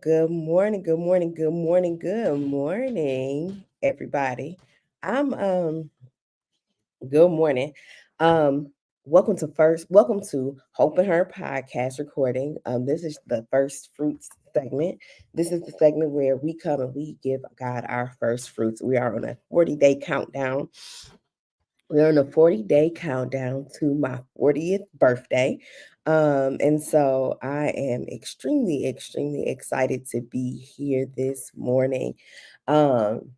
good morning, good morning, good morning, good morning, everybody. I'm Good morning. Um welcome to Hope and Her podcast recording. This is the first fruits segment. This is the segment where we come and we give God our first fruits. We are on a 40-day countdown. We're on a 40-day countdown to my 40th birthday. And so I am extremely, extremely excited to be here this morning. Um,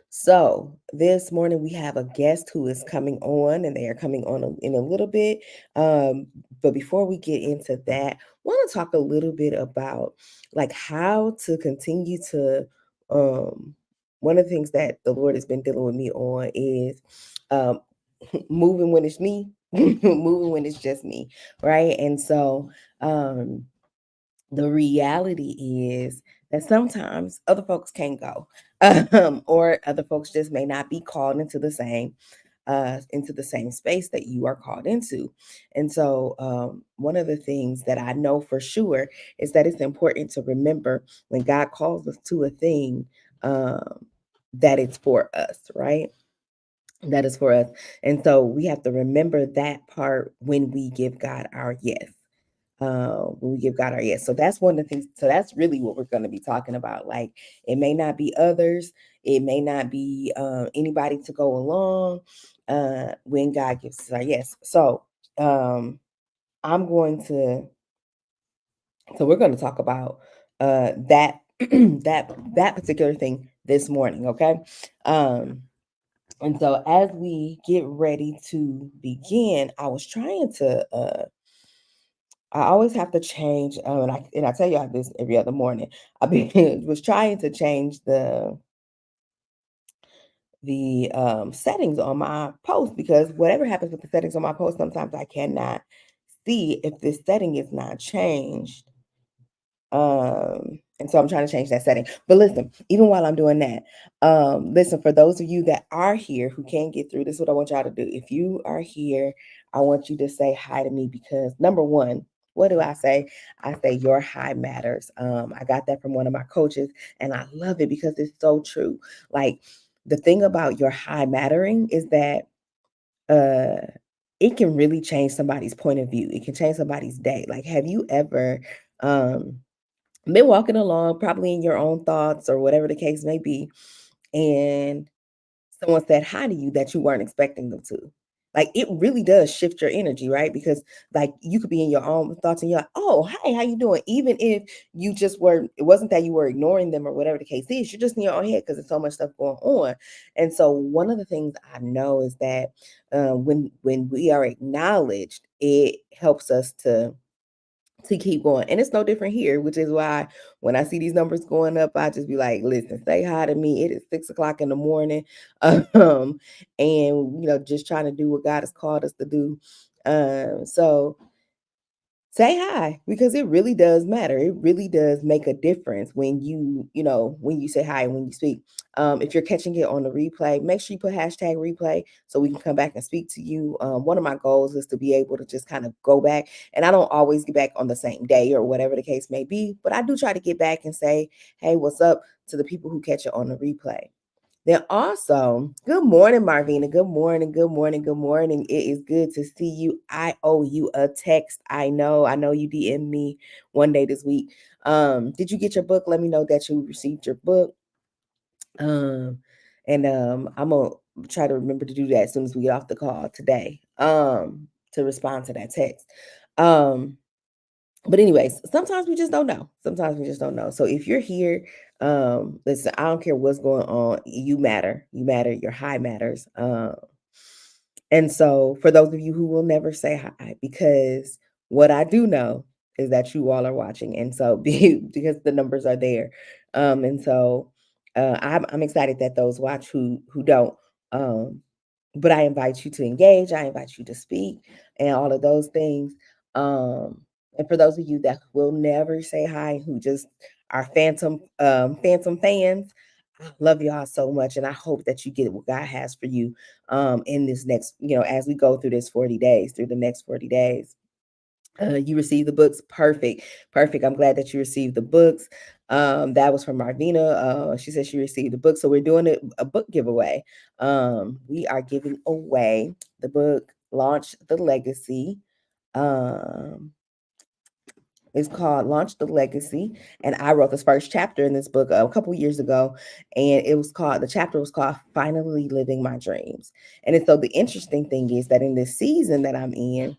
so this morning we have a guest who is coming on, and they are coming on in a little bit. But before we get into that, I want to talk a little bit about like how to continue to. Um, One of the things that the Lord has been dealing with me on is um, moving when it's me, moving when it's just me, right? And so the reality is that sometimes other folks can't go, or other folks just may not be called into the same space that you are called into. And so one of the things that I know for sure is that it's important to remember when God calls us to a thing, um, that it's for us, right? That is for us. And so we have to remember that part when we give God our yes. When we give God our yes. So that's one of the things. So that's really what we're going to be talking about. Like, it may not be others, it may not be anybody to go along when God gives us our yes. So I'm going to, so we're going to talk about that that particular thing this morning. Okay. Um, and so as we get ready to begin, I was trying to I always have to change, and I tell you this every other morning. I been was trying to change the settings on my post, because whatever happens with the settings on my post, sometimes I cannot see if this setting is not changed. And so I'm trying to change that setting. But listen, even while I'm doing that, listen, for those of you that are here who can't get through, this is what I want y'all to do. If you are here, I want you to say hi to me, because number one, what do I say? I say your hi matters. I got that from one of my coaches, and I love it because it's so true. Like, the thing about your hi mattering is that uh it can really change somebody's point of view. It can change somebody's day. Like, have you ever um been walking along, probably in your own thoughts or whatever the case may be, and someone said hi to you that you weren't expecting them to? Like, it really does shift your energy, right? Because like, you could be in your own thoughts and you're like, oh, hey, how you doing? Even if you just were, it wasn't that you were ignoring them or whatever the case is, you're just in your own head because there's so much stuff going on. And so one of the things I know is that when we are acknowledged, it helps us to keep going. And it's no different here, which is why when I see these numbers going up, I just be like, listen, say hi to me. It is 6 o'clock in the morning. Um, and just trying to do what God has called us to do. So say hi, because it really does matter. It really does make a difference when when you say hi and when you speak. If you're catching it on the replay, make sure you put hashtag replay so we can come back and speak to you. One of my goals is to be able to just kind of go back, and I don't always get back on the same day or whatever the case may be, but I do try to get back and say, hey, what's up, to the people who catch it on the replay. Then also, good morning, Marvina. Good morning, good morning, good morning. It is good to see you. I owe you a text. I know you DM me one day this week. Did you get your book? Let me know that you received your book. Um, and I'm gonna try to remember to do that as soon as we get off the call today. To respond to that text. Um, but anyways, sometimes we just don't know. Sometimes we just don't know. So if you're here, listen, I don't care what's going on. You matter. You matter. Your high matters. And so for those of you who will never say hi, because what I do know is that you all are watching. And so because the numbers are there. And so I'm excited that those watch who don't. Um, but I invite you to engage. I invite you to speak and all of those things. And for those of you that will never say hi, who just are phantom fans, I love y'all so much, and I hope that you get what God has for you in this next, as we go through this 40 days, through the next 40 days. You received the books. Perfect. Perfect. I'm glad that you received the books. That was from Marvina. She said she received the book. So we're doing a book giveaway. We are giving away the book Launch the Legacy. Um, it's called Launch the Legacy. And I wrote this first chapter in this book a couple years ago. And the chapter was called Finally Living My Dreams. So the interesting thing is that in this season that I'm in,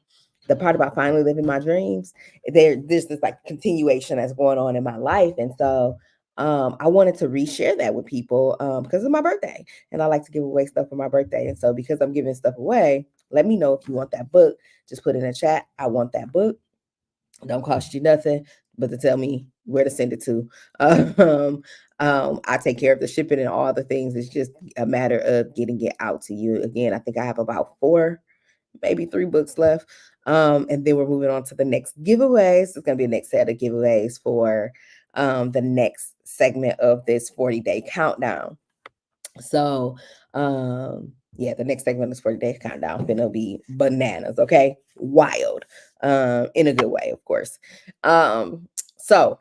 the part about finally living my dreams, there's this like continuation that's going on in my life. And so I wanted to reshare that with people because it's my birthday and I like to give away stuff for my birthday. And so because I'm giving stuff away, let me know if you want that book. Just put in the chat, I want that book. Don't cost you nothing but to tell me where to send it to. I take care of the shipping and all the things. It's just a matter of getting it out to you. Again, I think I have about 4, maybe 3 books left. And then we're moving on to the next giveaways. It's going to be a next set of giveaways for the next segment of this 40-day countdown. So, yeah, the next segment is 40-day countdown. Gonna be bananas, okay? Wild, in a good way, of course. So,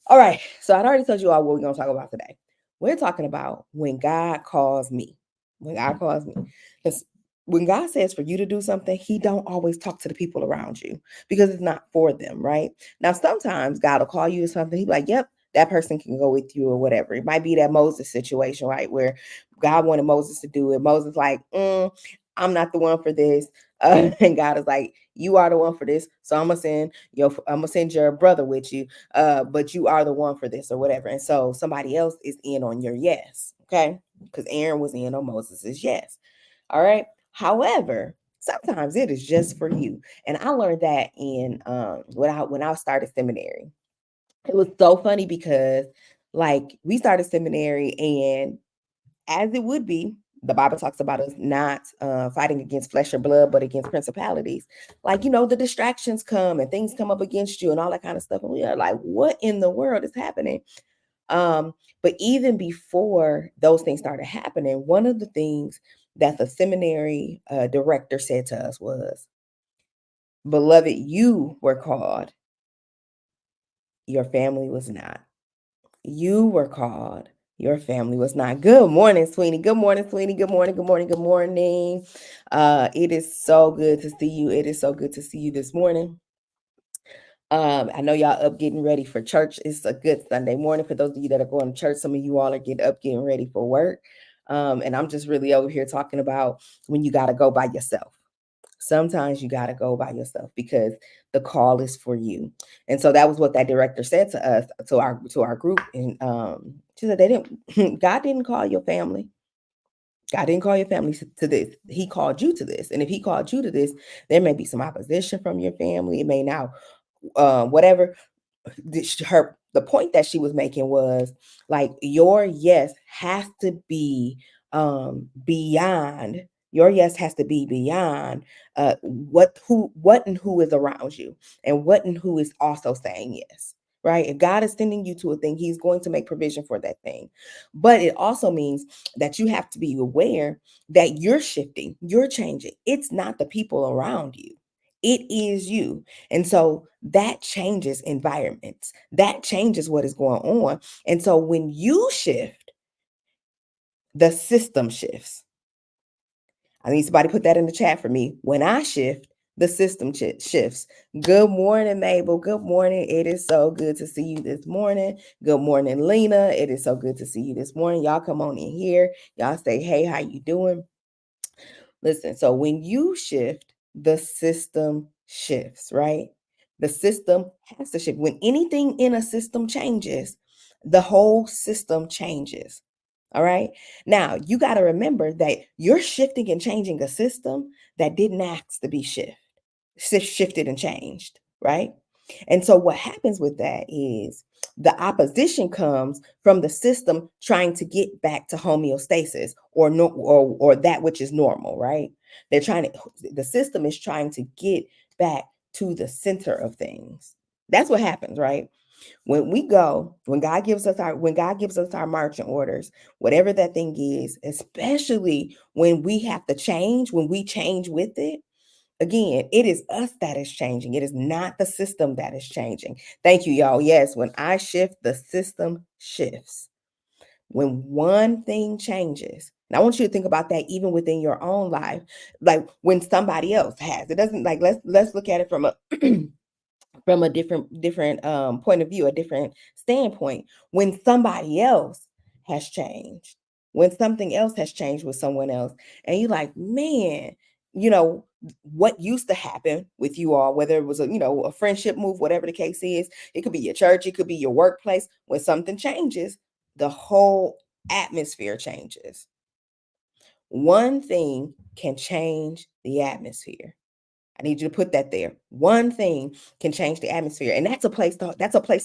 all right. So I already told you all what we're gonna talk about today. We're talking about when God calls me. When God calls me, because when God says for you to do something, He don't always talk to the people around you because it's not for them, right? Now, sometimes God will call you to something. He's like, "Yep, that person can go with you," or whatever. It might be that Moses situation, right, where God wanted Moses to do it. Moses like, I'm not the one for this, and God is like, "You are the one for this, so I'm gonna send your brother with you, but you are the one for this," or whatever. And so somebody else is in on your yes, okay? Because Aaron was in on Moses's yes. All right. However, sometimes it is just for you. And I learned that in when I started seminary. It was so funny because like we started seminary, and as it would be, the Bible talks about us not fighting against flesh or blood, but against principalities. Like, the distractions come and things come up against you and all that kind of stuff. And we are like, what in the world is happening? But even before those things started happening, one of the things that the seminary director said to us was, "Beloved, you were called, your family was not. You were called, your family was not." Good morning, Sweeney. Good morning, Sweeney. Good morning, good morning, good morning. It is so good to see you. It is so good to see you this morning. I know y'all up getting ready for church. It's a good Sunday morning for those of you that are going to church. Some of you all are getting ready for work. And I'm just really over here talking about when you got to go by yourself. Sometimes you got to go by yourself because the call is for you. And so that was what that director said to us, to our group. And she said, God didn't call your family. God didn't call your family to this. He called you to this. And if he called you to this, there may be some opposition from your family. It may now, whatever. The point that she was making was like your yes has to be beyond your yes has to be beyond what and who is around you, and what and who is also saying yes, right? If God is sending you to a thing, He's going to make provision for that thing. But it also means that you have to be aware that you're shifting, you're changing. It's not the people around you, it is you. And so that changes environments, that changes what is going on. And so when you shift, the system shifts. I need somebody to put that in the chat for me. When I shift, the system shifts. Good morning, Mabel. Good morning. It is so good to see you this morning. Good morning, Lena. It is so good to see you this morning. Y'all come on in here. Y'all say, hey, how you doing? Listen, so when you shift, the system shifts, right? The system has to shift. When anything in a system changes, the whole system changes. All right. Now, you got to remember that you're shifting and changing a system that didn't ask to be shifted and changed, right? And so what happens with that is the opposition comes from the system trying to get back to homeostasis, or no, or that which is normal, right? The system is trying to get back to the center of things. That's what happens, right? When God gives us our marching orders, whatever that thing is, especially when we have to change, when we change with it, Again, it is us that is changing. It is not the system that is changing. Thank you, y'all. Yes, when I shift, the system shifts. When one thing changes, and I want you to think about that even within your own life, like when somebody else has. It doesn't like let's look at it from a from a different point of view, a different standpoint. When somebody else has changed, when something else has changed with someone else, and you're like, man, you know what used to happen with you all, whether it was a friendship move, whatever the case is, it could be your church, it could be your workplace. When something changes, the whole atmosphere changes. One thing can change the atmosphere. I need you to put that there. One thing can change the atmosphere. And that's a place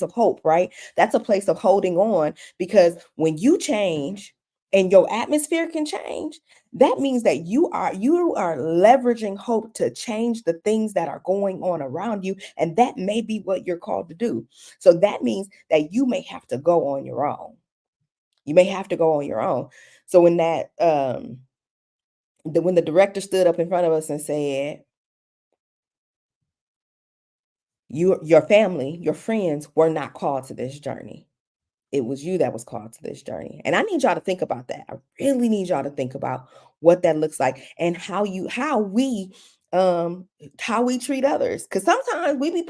of hope, right? That's a place of holding on, because when you change and your atmosphere can change, that means that you are leveraging hope to change the things that are going on around you, and that may be what you're called to do. So that means that you may have to go on your own. You may have to go on your own. So when the director stood up in front of us and said, your family, your friends were not called to this journey. It was you that was called to this journey. And I need y'all to think about that. I really need y'all to think about what that looks like, and um how we treat others. Cause sometimes we be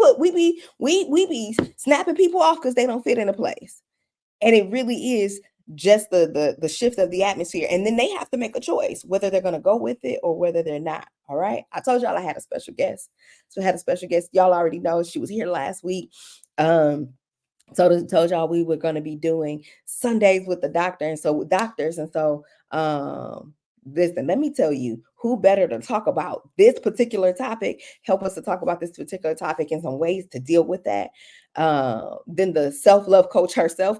snapping people off because they don't fit in a place. And it really is just the shift of the atmosphere. And then they have to make a choice whether they're going to go with it or whether they're not. All right. I told y'all I had a special guest. So I had a special guest. Y'all already know she was here last week. Um, told y'all we were going to be doing Sundays with the doctor, and so with doctors. And so listen, let me tell you, who better to talk about this particular topic, help us to talk about this particular topic and some ways to deal with that, than the self-love coach herself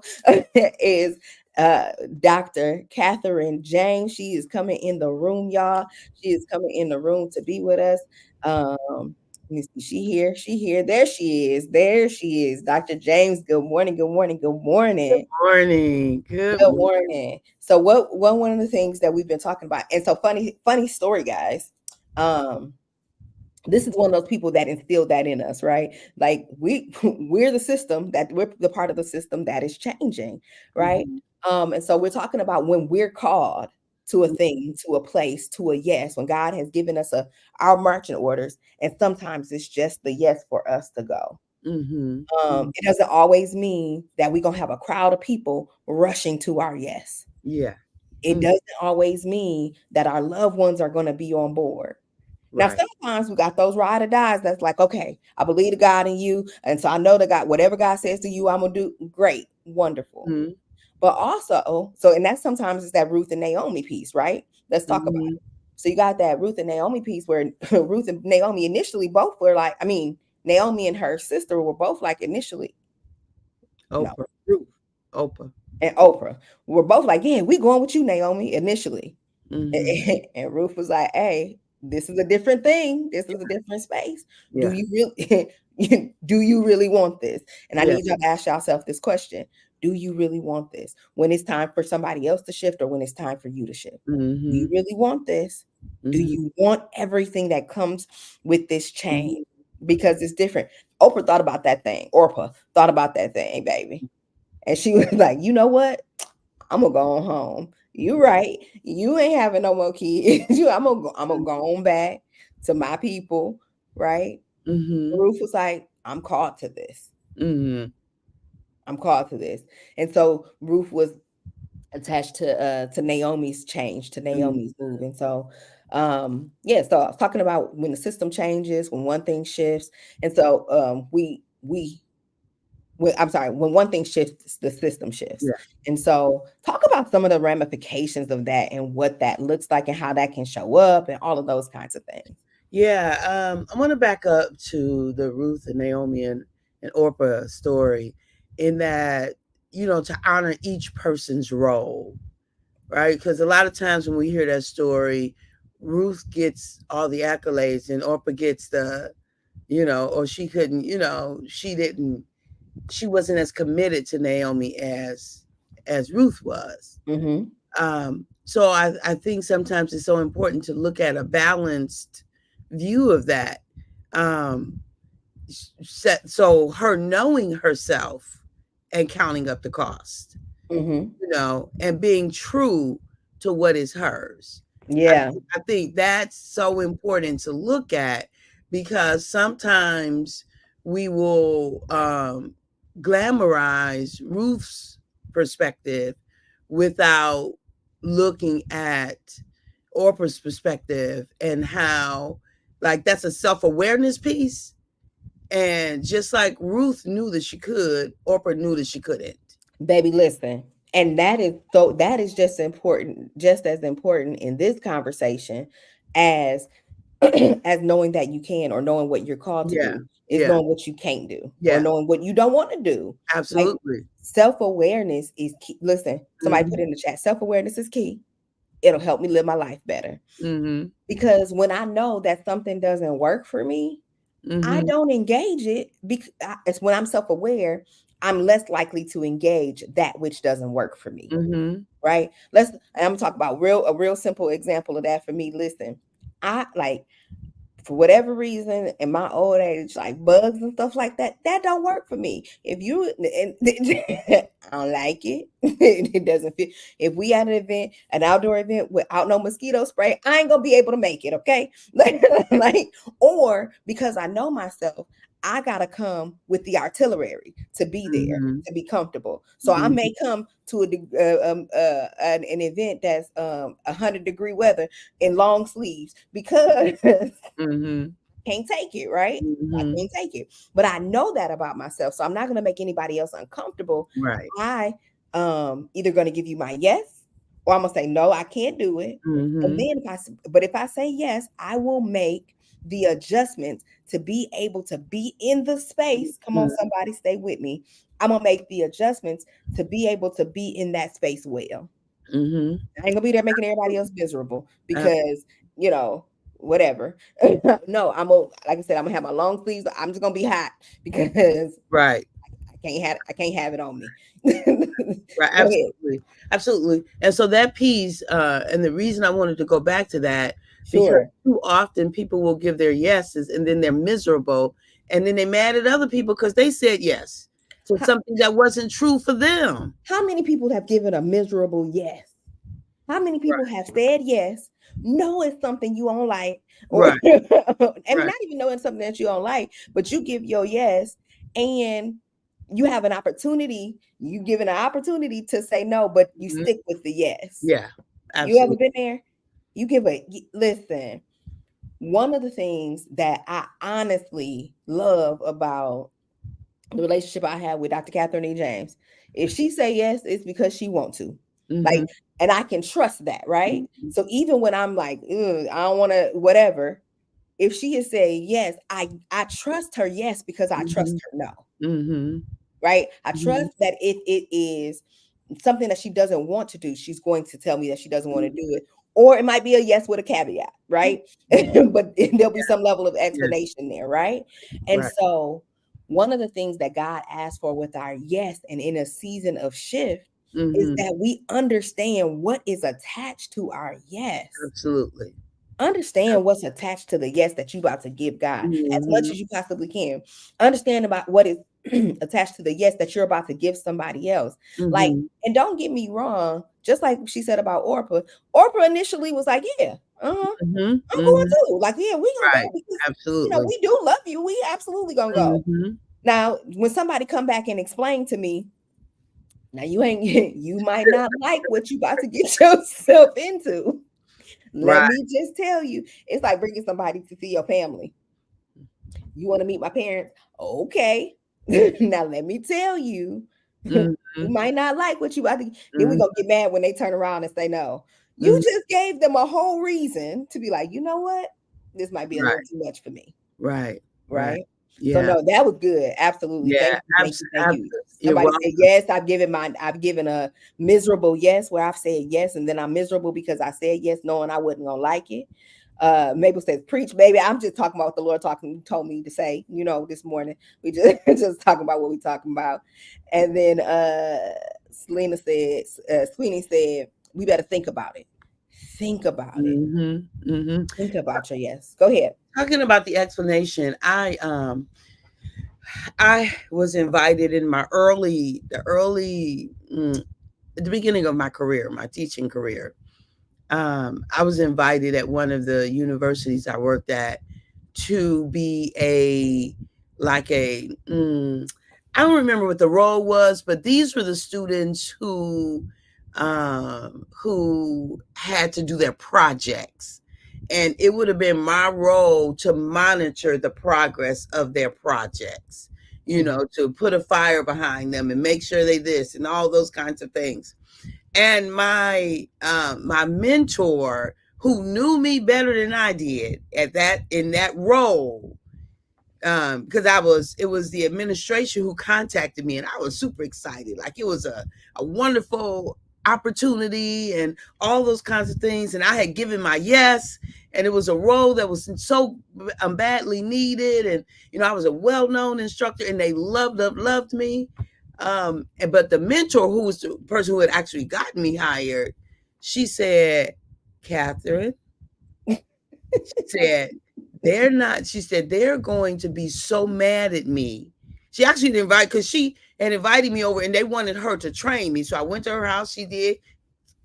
is uh Dr. Katherine James. She is coming in the room, y'all. She is coming in the room to be with us. Let me see. She here. She here. There she is. There she is. Dr. James. Good morning. Good morning. Good morning. Morning. Good Good morning. morning. So what one of the things that we've been talking about, and so funny story, guys. Um, this is one of those people that instilled that in us, right? Like we're the system, that we're the part of the system that is changing, right? Mhm. And so we're talking about when we're called to a thing, to a place, to a yes, when God has given us our marching orders, and sometimes it's just the yes for us to go. Mhm. Mhm. It doesn't always mean that we're gonna have a crowd of people rushing to our yes. Yeah. It Mm. doesn't always mean that our loved ones are gonna be on board. Now, Right. sometimes we got those ride or dies that's like, okay, I believe the God in you. And so I know that God, whatever God says to you, I'm gonna do great, wonderful. Mhm. But also, so and that's sometimes it's that Ruth and Naomi piece, right? Let's talk about Mhm. it. So you got that Ruth and Naomi piece where Ruth and Naomi initially both were like, I mean, Naomi and her sister were both like initially, no, Oprah. Ruth. Oprah. and Oprah were both like, yeah, we going with you, Naomi, initially. Mhm. And Ruth was like, hey, this is a different thing. This is a different space. Do Yeah. you really do you really want this? And I Yeah. need y'all to ask yourself this question. Do you really want this? When it's time for somebody else to shift or when it's time for you to shift? Do you Mhm. really want this? Do Mhm. you want everything that comes with this change? Mhm. Because it's different. Oprah thought about that thing. Orpah thought about that thing, baby. And she was like, you know what? I'm gonna go on home. You right. You ain't having no more kids. I'm gonna go on back to my people, right? Mhm. Ruth was like, I'm called to this. Mhm. I'm called to this. And so Ruth was attached to Naomi's change, to Mhm. Naomi's move. And so yeah, so I was talking about when the system changes, when one thing shifts. And so I'm sorry, when one thing shifts, the system shifts. Yeah. And so, talk about some of the ramifications of that and what that looks like and how that can show up and all of those kinds of things. Yeah. I want to back up to the Ruth and Naomi and Orpah story, in that, to honor each person's role, right? Because a lot of times when we hear that story, Ruth gets all the accolades and Orpah gets or she couldn't, she wasn't as committed to Naomi as Ruth was. So I think sometimes it's so important to look at a balanced view of that. Um, so her knowing herself and counting up the cost, Mm-hmm. and being true to what is hers. I Yeah. I think that's so important to look at, because sometimes we will glamorize Ruth's perspective without looking at Orpa's perspective, and how, like, that's a self-awareness piece. And just like Ruth knew that she could, Orpah knew that she couldn't. Baby, listen. And that is just important, just as important in this conversation as as knowing that you can, or knowing what you're called to Yeah. do, is Yeah. knowing what you can't do, or Yeah. knowing what you don't want to do. Like, Absolutely. self-awareness is key. Listen, somebody put Mhm. in the chat, self-awareness is key. It'll help me live my life better. Mhm. Because when I know that something doesn't work for me, I Mhm. don't engage it, because it's when I'm self-aware, I'm less likely to engage that which doesn't work for me. Mhm. Right? I'm gonna talk about a real simple example of that for me. Listen, I like, for whatever reason in my old age, like bugs and stuff like that, that don't work for me. If you and I don't like it, it doesn't fit. If we at an event, an outdoor event without no mosquito spray, I ain't gonna be able to make it. Okay, like, or because I know myself, I gotta come with the artillery to be there, Mhm. to be comfortable. So I Mhm. may come to an event that's 100-degree weather in long sleeves, because Mhm. can't take it, right? I Mhm. can't take it. But I know that about myself. So I'm not gonna make anybody else uncomfortable. Right. I either gonna give you my yes, or I'm gonna say no, I can't do it. And Mhm. then if I say yes, I will make the adjustments to be able to be in the space. Come on, Mhm. somebody stay with me. I'm gonna make the adjustments to be able to be in that space well. Mhm. I ain't gonna be there making everybody else miserable, Ab because, you know, whatever. No, like I said, I'm gonna have my long sleeves. I'm just gonna be hot because Right. I can't have it on me. Right. Go ahead. Absolutely. Absolutely. And so that piece, and the reason I wanted to go back to that, because Sure. too often people will give their yeses and then they're miserable, and then they're mad at other people because they said yes to How, something that wasn't true for them. how many people have given a miserable yes? How many people Right. have said yes, know it's something you don't like, or Right. and Right. not even knowing something that you don't like, but you give your yes, and you have an opportunity, you given an opportunity to say no, but you Mhm. stick with the yes. Yeah. You ever Absolutely. been there? Listen, one of the things that I honestly love about the relationship I have with Dr. Catherine E. James, if she say yes, it's because she want to. Like, Mhm. and I can trust that, right? Mhm. So even when I'm like, "Ugh, I don't want to, whatever," if she is saying yes, I trust her yes, because I trust Mhm. her no, Mhm. right? I Mhm. trust that if it is something that she doesn't want to do, she's going to tell me that she doesn't want to Mhm. do it. Or it might be a yes with a caveat, right? But there'll be some level of Yeah. explanation there, right? And Right. so one of the things that God asks for with our yes, and in a season of shift, is Mhm. that we understand what is attached to our yes. Absolutely. Understand what's attached to the yes that you about to give God as much Mhm. as you possibly can. Understand about what is attached to the yes that you're about to give somebody else. Like, Mhm. and don't get me wrong, just like she said about Orpah initially was like, yeah, Mhm. I'm going Mhm. to. Like, yeah, we gonna go, Right. because Absolutely. we do love you. We absolutely gonna go. Mhm. Now, when somebody come back and explain to me, now you ain't you might not like what you about to get yourself into. Let Right. me just tell you, it's like bringing somebody to see your family. You want to meet my parents? Okay. Now let me tell you, you Mhm. might not like what you about to. Then we're Mhm. gonna get mad when they turn around and say no. You Mhm. just gave them a whole reason to be like, you know what? This might be a little Right. too much for me. Right. Right. Right? So Yeah. no, that was good. Absolutely. Yeah. Thank you, thank you, thank you. You're Somebody said welcome. yes. I've given a miserable yes, where I've said yes, and then I'm miserable because I said yes, knowing I wasn't gonna like it. Mabel says, preach, baby. I'm just talking about what the Lord told me to say, this morning. We just just talking about what we talking about. And then Sweeney said, we better think about it. Think about it. Mhm. Mhm. Think about your yes. Go ahead. talking about the explanation, I was invited in my at the beginning of my career, my teaching career. I was invited at one of the universities I worked at to be a like a I don't remember what the role was, but these were the students who had to do their projects. And it would have been my role to monitor the progress of their projects, Mhm. to put a fire behind them and make sure they this and all those kinds of things. And my mentor, who knew me better than I did at that in that role, because it was the administration who contacted me, and I was super excited, like it was a wonderful opportunity and all those kinds of things, and I had given my yes, and it was a role that was so badly needed, and I was a well-known instructor, and they loved me. But the mentor, who was the person who had actually gotten me hired, she said, Catherine, she said, they're not, she said, they're going to be so mad at me. She actually didn't invite, because she had invited me over and they wanted her to train me. So I went to her house. She did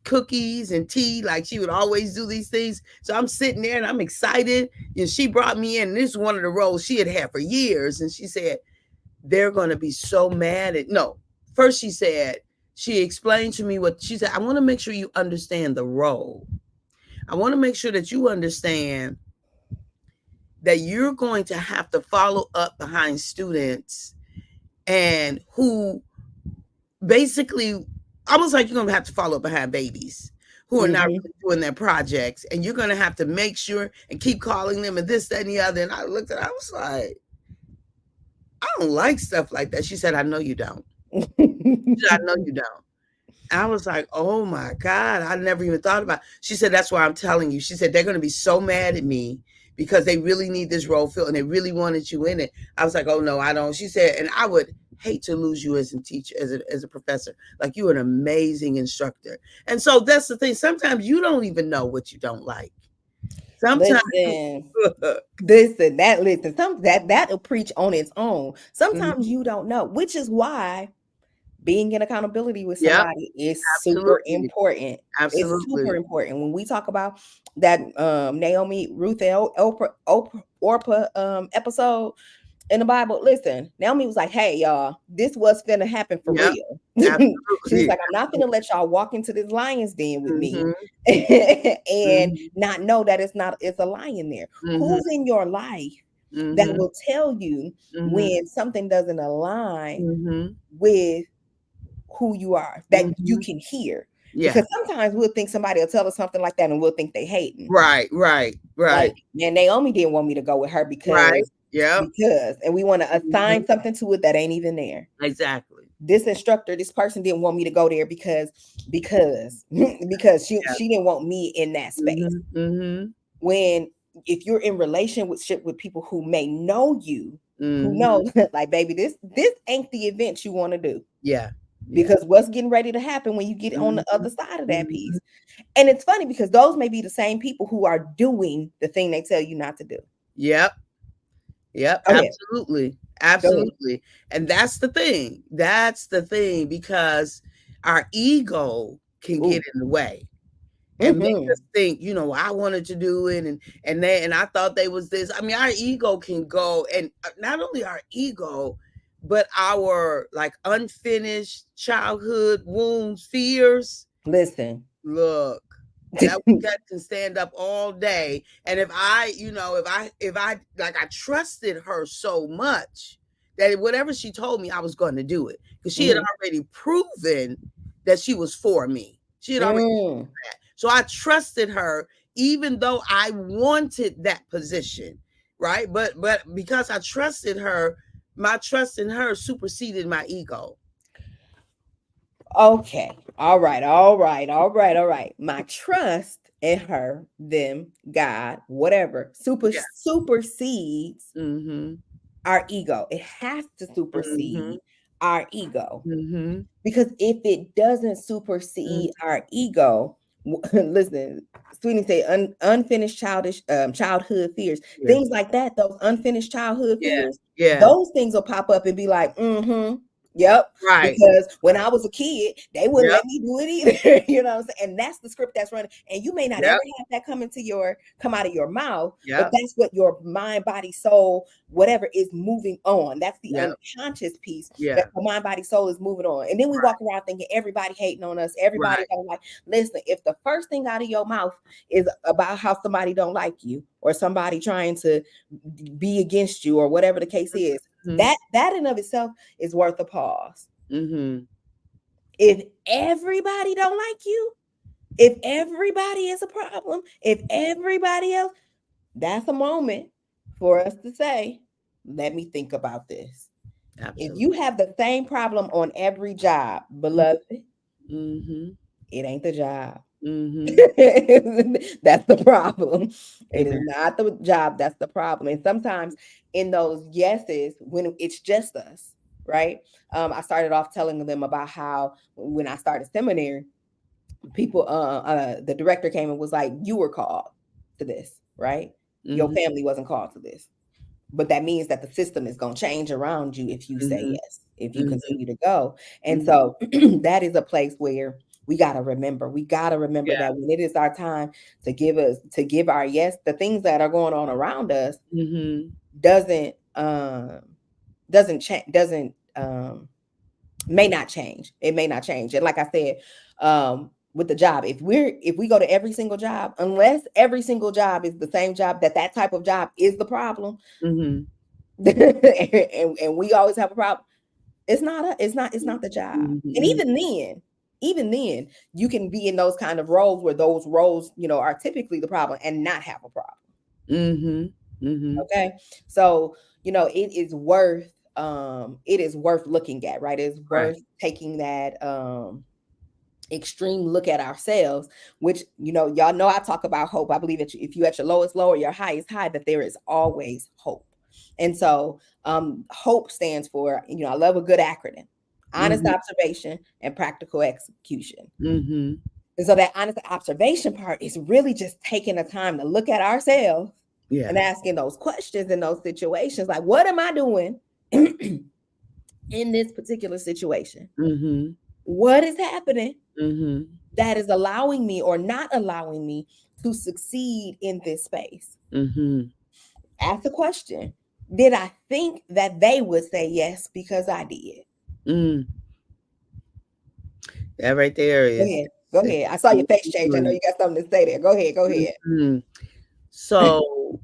cookies and tea, like she would always do these things. So I'm sitting there and I'm excited. She brought me in. And this is one of the roles she had had for years. And she said, they're going to be so mad at, no, first she explained to me what she said. I want to make sure you understand the role. I want to make sure that you understand that you're going to have to follow up behind students and who basically almost like you're going to have to follow up behind babies who are not Mhm. really doing their projects, and you're going to have to make sure and keep calling them and this, that, and the other. And I looked at it, I was like, I don't like stuff like that. She said, I know you don't. She said, I know you don't. I was like, oh my God, I never even thought about it. She said, that's why I'm telling you. She said, they're going to be so mad at me because they really need this role filled and they really wanted you in it. I was like, oh no, I don't. She said, and I would hate to lose you as a teacher, as a professor. Like, you're an amazing instructor. And so that's the thing. Sometimes you don't even know what you don't like. Sometimes, Listen, listen, that'll preach on its own. Sometimes you don't know, which is why being in accountability with yep, somebody is super absolutely. important. It's super Absolutely. important when we talk about that Naomi, Ruth, and Orpah episode in the Bible. Listen, Naomi was like, "Hey, y'all, this was finna happen for Yep, real." She was absolutely. like, "I'm not finna let y'all walk into this lion's den with me, Mm-hmm. and Mm-hmm. not know that it's a lion there. Mm-hmm. Who's in your life that Mm-hmm. will tell you Mm-hmm. when something doesn't align Mm-hmm. with who you are, that you Mm-hmm. can hear?" Yeah. Because sometimes we'll think somebody will tell us something like that, and we'll think they hating. Right, right, right, Like, man, Naomi didn't want me to go with her right. Yep. and we want to Mhm. assign something to it that ain't even there. Exactly. This instructor, this person didn't want me to go there because because Yeah. she didn't want me in that space. Mhm, mhm, When if you're in relationship with people who may know you, who mhm. know like, baby, this ain't the event you want to do, Yeah, yeah. because what's getting ready to happen when you get on the Mhm, other side of that mhm. piece. And it's funny because those may be the same people who are doing the thing they tell you not to do. Yep, yep, Go ahead. absolutely, Go ahead. absolutely, and that's the thing, because our ego can get Ooh. in the way and make us Mhm. think, I wanted to do it, and I thought they was this. I mean, our ego can go, and not only our ego, but our like unfinished childhood wounds, fears. Listen. Look, that can stand up all day. And if I, if I like, I trusted her so much that whatever she told me, I was going to do it, because she had Mhm. already proven that she was for me. She had already Mm. that. So I trusted her, even though I wanted that position, right? But because I trusted her, my trust in her superseded my ego. Okay. All right. All right. All right. All right. My trust in her, them, God, whatever, Yeah. supersedes Mhm. our ego. It has to Mhm. supersede our ego. Mhm. Because if it doesn't supersede our ego, Listen, Sweetie say unfinished childhood fears, Yeah. things like that. Those unfinished childhood Yeah. fears, Yeah. those things will pop up and be like, mm-hmm, yep. Right. Because when Right. I was a kid, they wouldn't Yep. let me do it either. You know what I'm saying? And that's the script that's running. And you may not ever Yep. have that come out of your mouth, but Yep. that's what your mind, body, soul, whatever is moving on. That's the Yep. unconscious piece that Yeah. the mind, body, soul is moving on. And then we walk around thinking everybody hating on us, everybody Right. don't like. Listen, if the first thing out of your mouth is about how somebody don't like you or somebody trying to be against you or whatever the case is, Mhm. that in of itself is worth a pause. Mhm. If everybody don't like you, if everybody is a problem, if everybody else, that's a moment for us to say, let me think about this. If Absolutely. you have the same problem on every job, beloved, Mhm. it ain't the job. Mhm. That's the problem. It is Amen. not the job. That's the problem. And sometimes in those yeses, when it's just us, right? I started off telling them about how when I started seminary, people, the director came and was like, "You were called to this, right? Your Mhm. family wasn't called to this." But that means that the system is going to change around you if you say Mhm. yes, if you Mhm. continue to go. And Mhm. so that is a place where we got to remember Yeah. that when it is our time to give our yes, the things that are going on around us Mhm. doesn't doesn't change, doesn't may not change. It may not change. And like I said, with the job, if we go to every single job, unless every single job is the same job, that type of job is the problem, Mhm. and we always have a problem. It's not the job. And Mhm. even then, you can be in those kind of roles where those roles, are typically the problem and not have a problem. Mhm. Mhm. Okay. So, it is worth looking at, right? It's Right. worth taking that extreme look at ourselves, which y'all know I talk about hope. I believe that if you at your lowest low or your highest high, that there is always hope. And so hope stands for, I love a good acronym: honest Mhm. observation and practical execution. Mhm. And so that honest observation part is really just taking the time to look at ourselves and Yeah. asking those questions in those situations, like, what am I doing in this particular situation? Mhm. What is happening Mhm. that is allowing me or not allowing me to succeed in this space? Mhm. Ask the question: did I think that they would say yes because I did? Mm. That right there Go is ahead. Go ahead. I saw your face change. I know you got something to say there. Go ahead. Go ahead. Mhm. So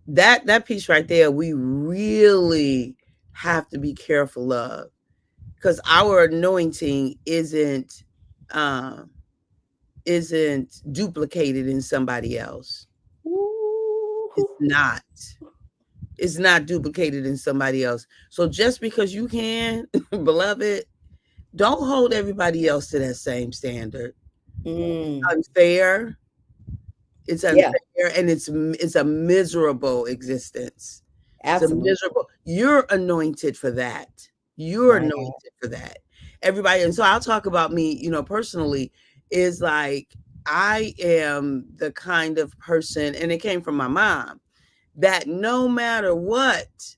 that piece right there, we really have to be careful of, because our anointing um isn't duplicated in somebody else. It's Ooh. not. It's not duplicated in somebody else. So just because you can, beloved, don't hold everybody else to that same standard. Mm, Unfair. It's yeah, unfair, and it's a miserable existence. It's a absolutely. miserable. You're anointed for that. You're My God. anointed for that. Everybody, and so I'll talk about me, personally, is like I am the kind of person, and it came from my mom, that no matter what,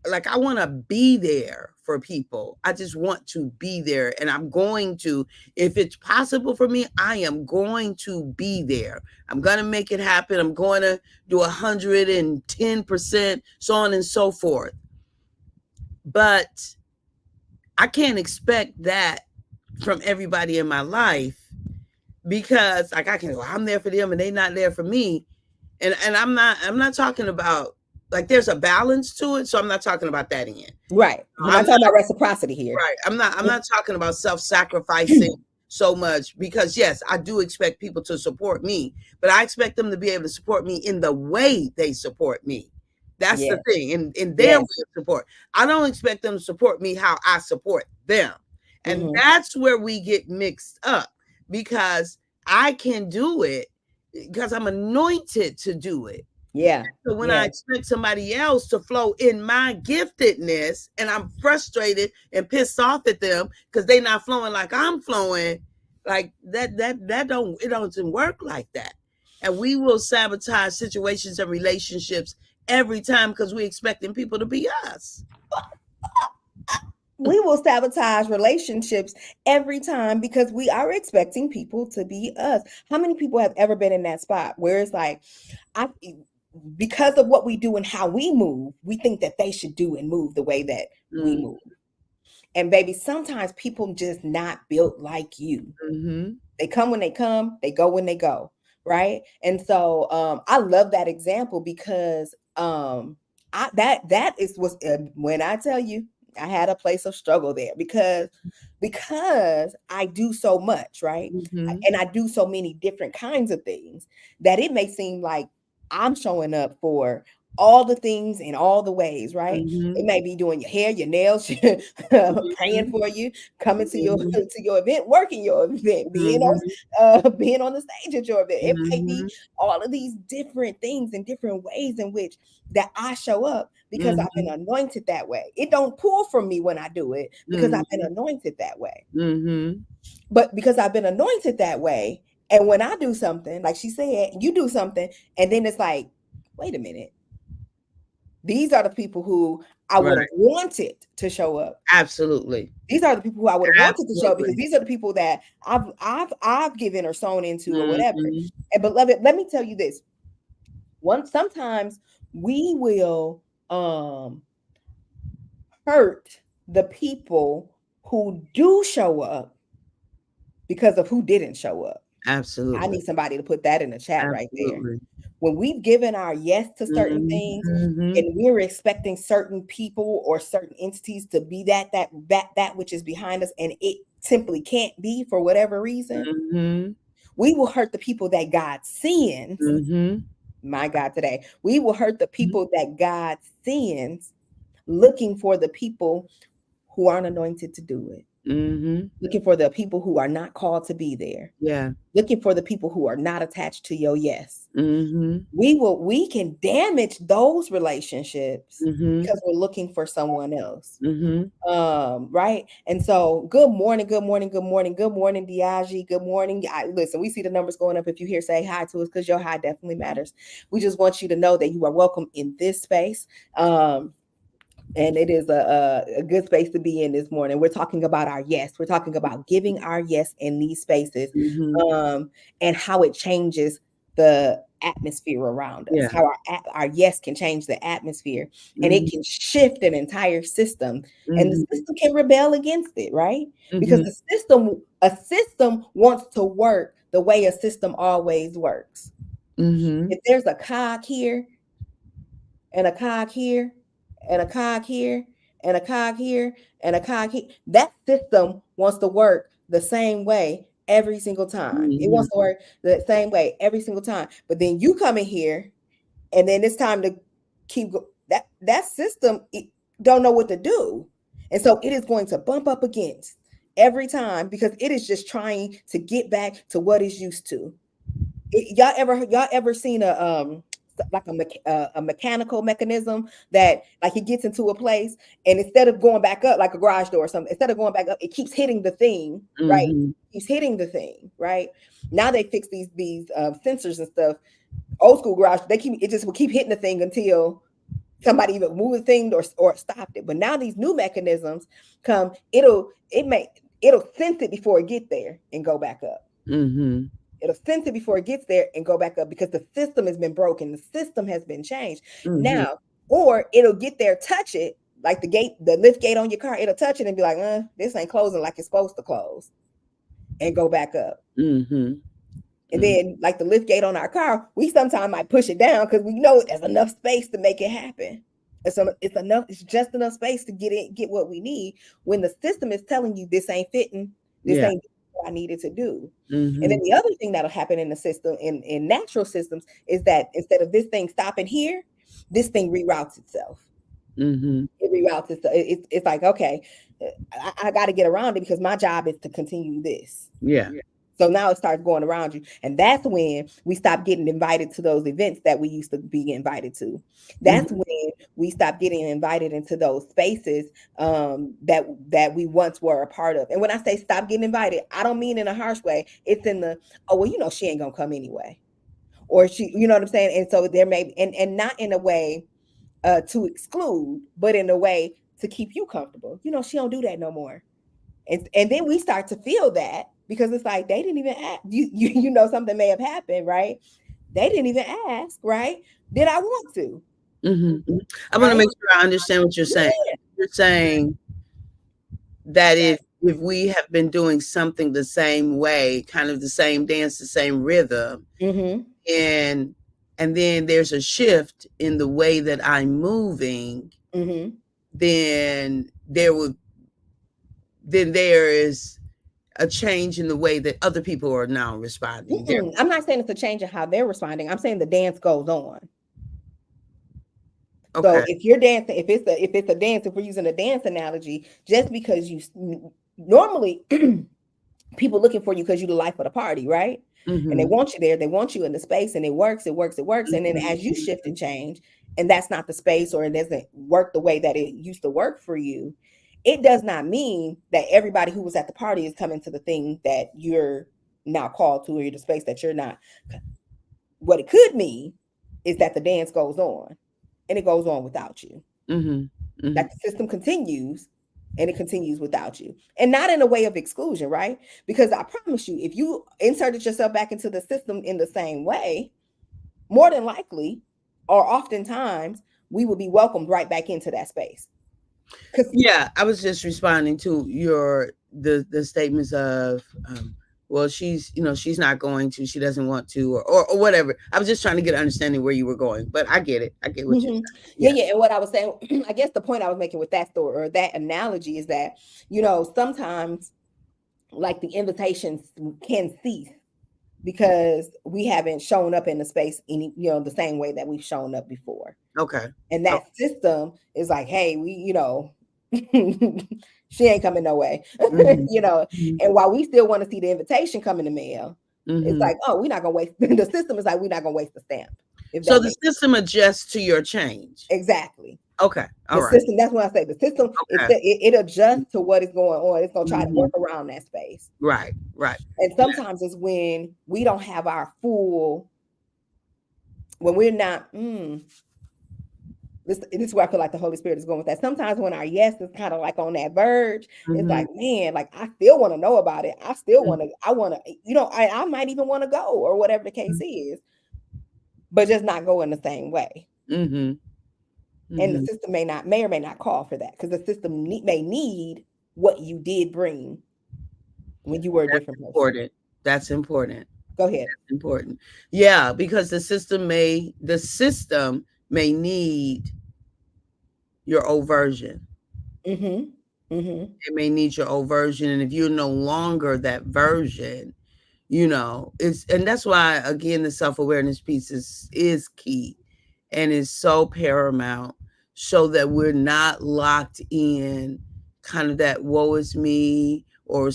like I want to be there for people. I just want to be there, and I'm going to, if it's possible for me, I am going to be there. I'm going to make it happen. I'm going to do 110%, so on and so forth. But I can't expect that from everybody in my life, because like I can go, I'm there for them and they not there for me. And I'm not talking about, like, there's a balance to it, so I'm not talking about that end. Right. We're I'm not not talking about reciprocity here. Right. I'm not talking about self-sacrificing so much, because yes, I do expect people to support me, but I expect them to be able to support me in the way they support me. That's the Yes. thing. In their way Yes. of support. I don't expect them to support me how I support them. And Hmm. that's where we get mixed up, because I can do it because I'm anointed to do it. Yeah. So when I Yeah. expect somebody else to flow in my giftedness, and I'm frustrated and pissed off at them because they're not flowing like I'm flowing, Like that don't it doesn't work like that. And we will sabotage situations and relationships every time because we're expecting people to be us. We will sabotage relationships every time because we are expecting people to be us. How many people have ever been in that spot where it's like, I, because of what we do and how we move, we think that they should do and move the way that we Mm, move. And baby, sometimes people just not built like you. mhm. They come when they come, they go when they go, right? And so I love that example because that is was when I tell you I had a place of struggle there because I do so much, right? Mhm. And I do so many different kinds of things that it may seem like I'm showing up for all the things in all the ways, right? It Mhm. may be doing your hair, your nails, praying Mhm. for you, coming to your Mhm. to your event, working your event, Mhm. being on the stage at your event. It might be Mhm. all of these different things and different ways in which that I show up because I've been Mhm. anointed that way. It don't pull from me when I do it because I've been Mhm. anointed that way. Mhm. But because I've been anointed that way, and when I do something, like she said, you do something, and then it's like, wait a minute, these are the people who I would have Right. wanted to show up. Absolutely. These are the people who I would have wanted to show up because Absolutely. these are the people that I've given or sown into or whatever. Mhm. And beloved, let me tell you this. Sometimes we will hurt the people who do show up because of who didn't show up. I Absolutely. need somebody to put that in the chat right there. Absolutely. When we've given our yes to certain Mhm. things Mhm. and we're expecting certain people or certain entities to be that which is behind us and it simply can't be for whatever reason, Mhm. we will hurt the people that God sends. Mhm. My God, today we will hurt the Mhm. people that God sends, looking for the people who aren't anointed to do it, Mhm. looking for the people who are not called to be there, Yeah. looking for the people who are not attached to your yes. Mhm. We can damage those relationships Mhm. because we're looking for someone else. Mhm. Right. And so good morning, good morning, good morning, good morning, Diagi. Good morning. Listen, we see the numbers going up. If you hear, say hi to us because your hi definitely matters. We just want you to know that you are welcome in this space. And it is a good space to be in this morning. We're talking about our yes. We're talking about giving our yes in these spaces, Mhm. um, and how it changes the atmosphere around us. Yeah. How our yes can change the atmosphere, and it Mhm. can shift an entire system, and the Mhm. system can rebel against it, right? Because Mhm. a system wants to work the way a system always works. Mhm. If there's a cog here and a cog here and a cog here and a cog here and a cog here. That system wants to work the same way every single time. It Mhm. wants to work the same way every single time. But then you come in here and then it's time to that system don't know what to do. And so it is going to bump up against every time because it is just trying to get back to what it's used to. Y'all ever seen like a mechanical mechanism that like it gets into a place and instead of going back up like a garage door or something, instead of going back up, it keeps hitting the thing, right? Mhm. Keeps hitting the thing, right? Now they fix these sensors and stuff. Old school garage, it just will keep hitting the thing until somebody either move the thing or stopped it. But now these new mechanisms come, it'll sense it before it get there and go back up. Mhm. It'll sense it before it gets there and go back up because the system has been broken. The system has been changed. Mhm. Now, or it'll get there, touch it, like the lift gate on your car. It'll touch it and be like, this ain't closing like it's supposed to close, and go back up. Mhm. And Mhm. then, like the lift gate on our car, we sometimes might push it down because we know there's enough space to make it happen. And so it's enough, it's just enough space to get what we need when the system is telling you this ain't fitting, this Yeah. ain't what I needed to do. And then Mhm. the other thing that'll happen in the system, in natural systems, is that instead of this thing stopping here, this thing reroutes itself. Mhm. It reroutes itself. It's like, okay, I got to get around it because my job is to continue this. Yeah. So now it starts going around you. And that's when we stop getting invited to those events that we used to be invited to. That's Mhm. when we stop getting invited into those spaces that we once were a part of. And when I say stop getting invited, I don't mean in a harsh way. It's in the, oh, well, she ain't gonna come anyway. Or she, you know what I'm saying? And so there may, and not in a way to exclude, but in a way to keep you comfortable. She don't do that no more. And then we start to feel that because it's like they didn't even ask. Something may have happened, right? They didn't even ask, right? Did I want to? Mhm. Mhm. I want to Right? make sure I understand what you're saying. Yeah. You're saying that if we have been doing something the same way, kind of the same dance, the same rhythm, Mm-hmm. and then there's a shift in the way that I'm moving, Mm-hmm. then there is a change in the way that other people are now responding. There, I'm not saying it's a change in how they're responding. I'm saying the dance goes on. So okay. if you're dancing, if it's a dance, if we're using a dance analogy, just because normally people looking for you because you're the life of the party, right? And they Mhm. want you there, they want you in the space, and it works, it works, it works. And then Mhm. as you shift and change, and that's not the space, or it doesn't work the way that it used to work for you, it does not mean that everybody who was at the party is coming to the thing that you're now called to, or the space that you're not. What it could mean is that the dance goes on, and it goes on without you. Mhm. That Mhm. the system continues, and it continues without you, and not in a way of exclusion, right? Because I promise you, if you inserted yourself back into the system in the same way, more than likely, or oftentimes, we will be welcomed right back into that space. Because Yeah, I was just responding to the statements of, well, she's not going to, she doesn't want to, or whatever. I was just trying to get an understanding where you were going, but I get it. I get what you're yeah, saying. Yeah. yeah, and what I was saying, I guess the point I was making with that story or that analogy is that sometimes like the invitations can cease because we haven't shown up in the space the same way that we've shown up before. Okay. And Oh. that system is like, hey, she ain't coming no way. Mhm. you know, Mhm. and while we still want to see the invitation come in the mail, it's Mhm. like, oh, we're not gonna waste the system is like we're not gonna waste the stamp, if So that the makes system adjusts to your change. exactly. Okay. The All right. system, that's what I say. The system Okay. it adjusts to what is going on. It's gonna try to Mhm. work around that space. Right. Right. And sometimes it's when we don't have our full, when we're not, this is where I feel like the Holy Spirit is going with that. Sometimes when our yes is kind of like on that verge, it's Mhm. like, man, like I still want to know about it. I still Mhm. want to, I want to, I might even want to go or whatever the case is, but just not go in the same way. Mhm. And the Mhm. system may or may not call for that because the system may need what you did bring when you were a That's different person. important. That's important. Go ahead. Important. Yeah, because the system may need your old version. Mm-hmm. Mm-hmm. It may need your old version. And if you're no longer that version, it's and that's why again the self-awareness piece is key and is so paramount so that we're not locked in kind of that woe is me or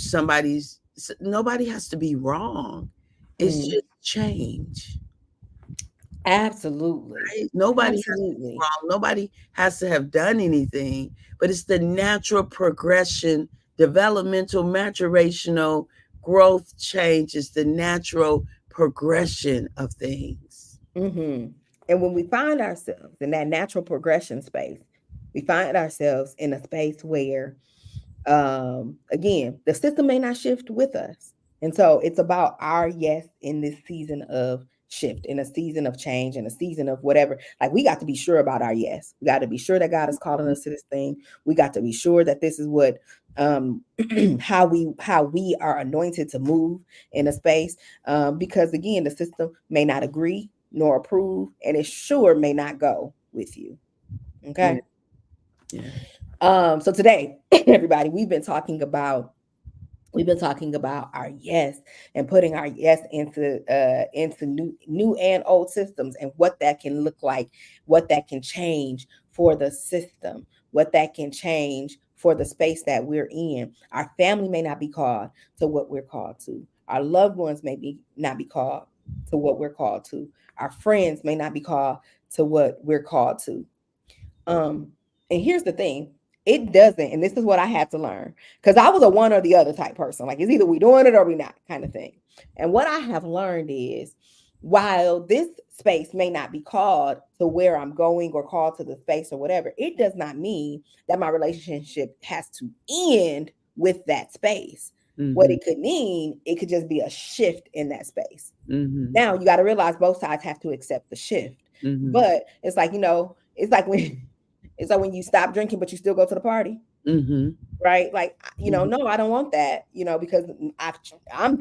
nobody has to be wrong. It's Mm-hmm. just change. Absolutely. Right? Nobody has to be Absolutely. wrong. Nobody has to have done anything, but it's the natural progression, developmental, maturational growth change is the natural progression of things. Mm-hmm. And when we find ourselves in that natural progression space, we find ourselves in a space where, again, the system may not shift with us. And so it's about our yes in this season of shift, in a season of change, in a season of whatever. Like we got to be sure about our yes. We got to be sure that God is calling us to this thing. We got to be sure that this is what um how we are anointed to move in a space. Because again, the system may not agree nor approve, and it sure may not go with you. Yeah, Okay. yeah. So today, everybody, we've been talking about our yes and putting our yes into new and old systems and what that can look like, what that can change for the system, what that can change for the space that we're in. Our family may not be called to what we're called to. Our loved ones may be not be called to what we're called to. Our friends may not be called to what we're called to. Um, and here's the thing, it doesn't, and this is what I had to learn because I was a one or the other type person. Like it's either we doing it or we not kind of thing. And what I have learned is while this space may not be called to where I'm going or called to the space or whatever, it does not mean that my relationship has to end with that space. What Mm-hmm. it could mean, it could just be a shift in that space. Mm-hmm. Now you got to realize both sides have to accept the shift. Mm-hmm. But it's like, it's like when it's like when you stop drinking but you still go to the party, Mm-hmm. right? Like, Mm-hmm. no, I don't want that, because I'm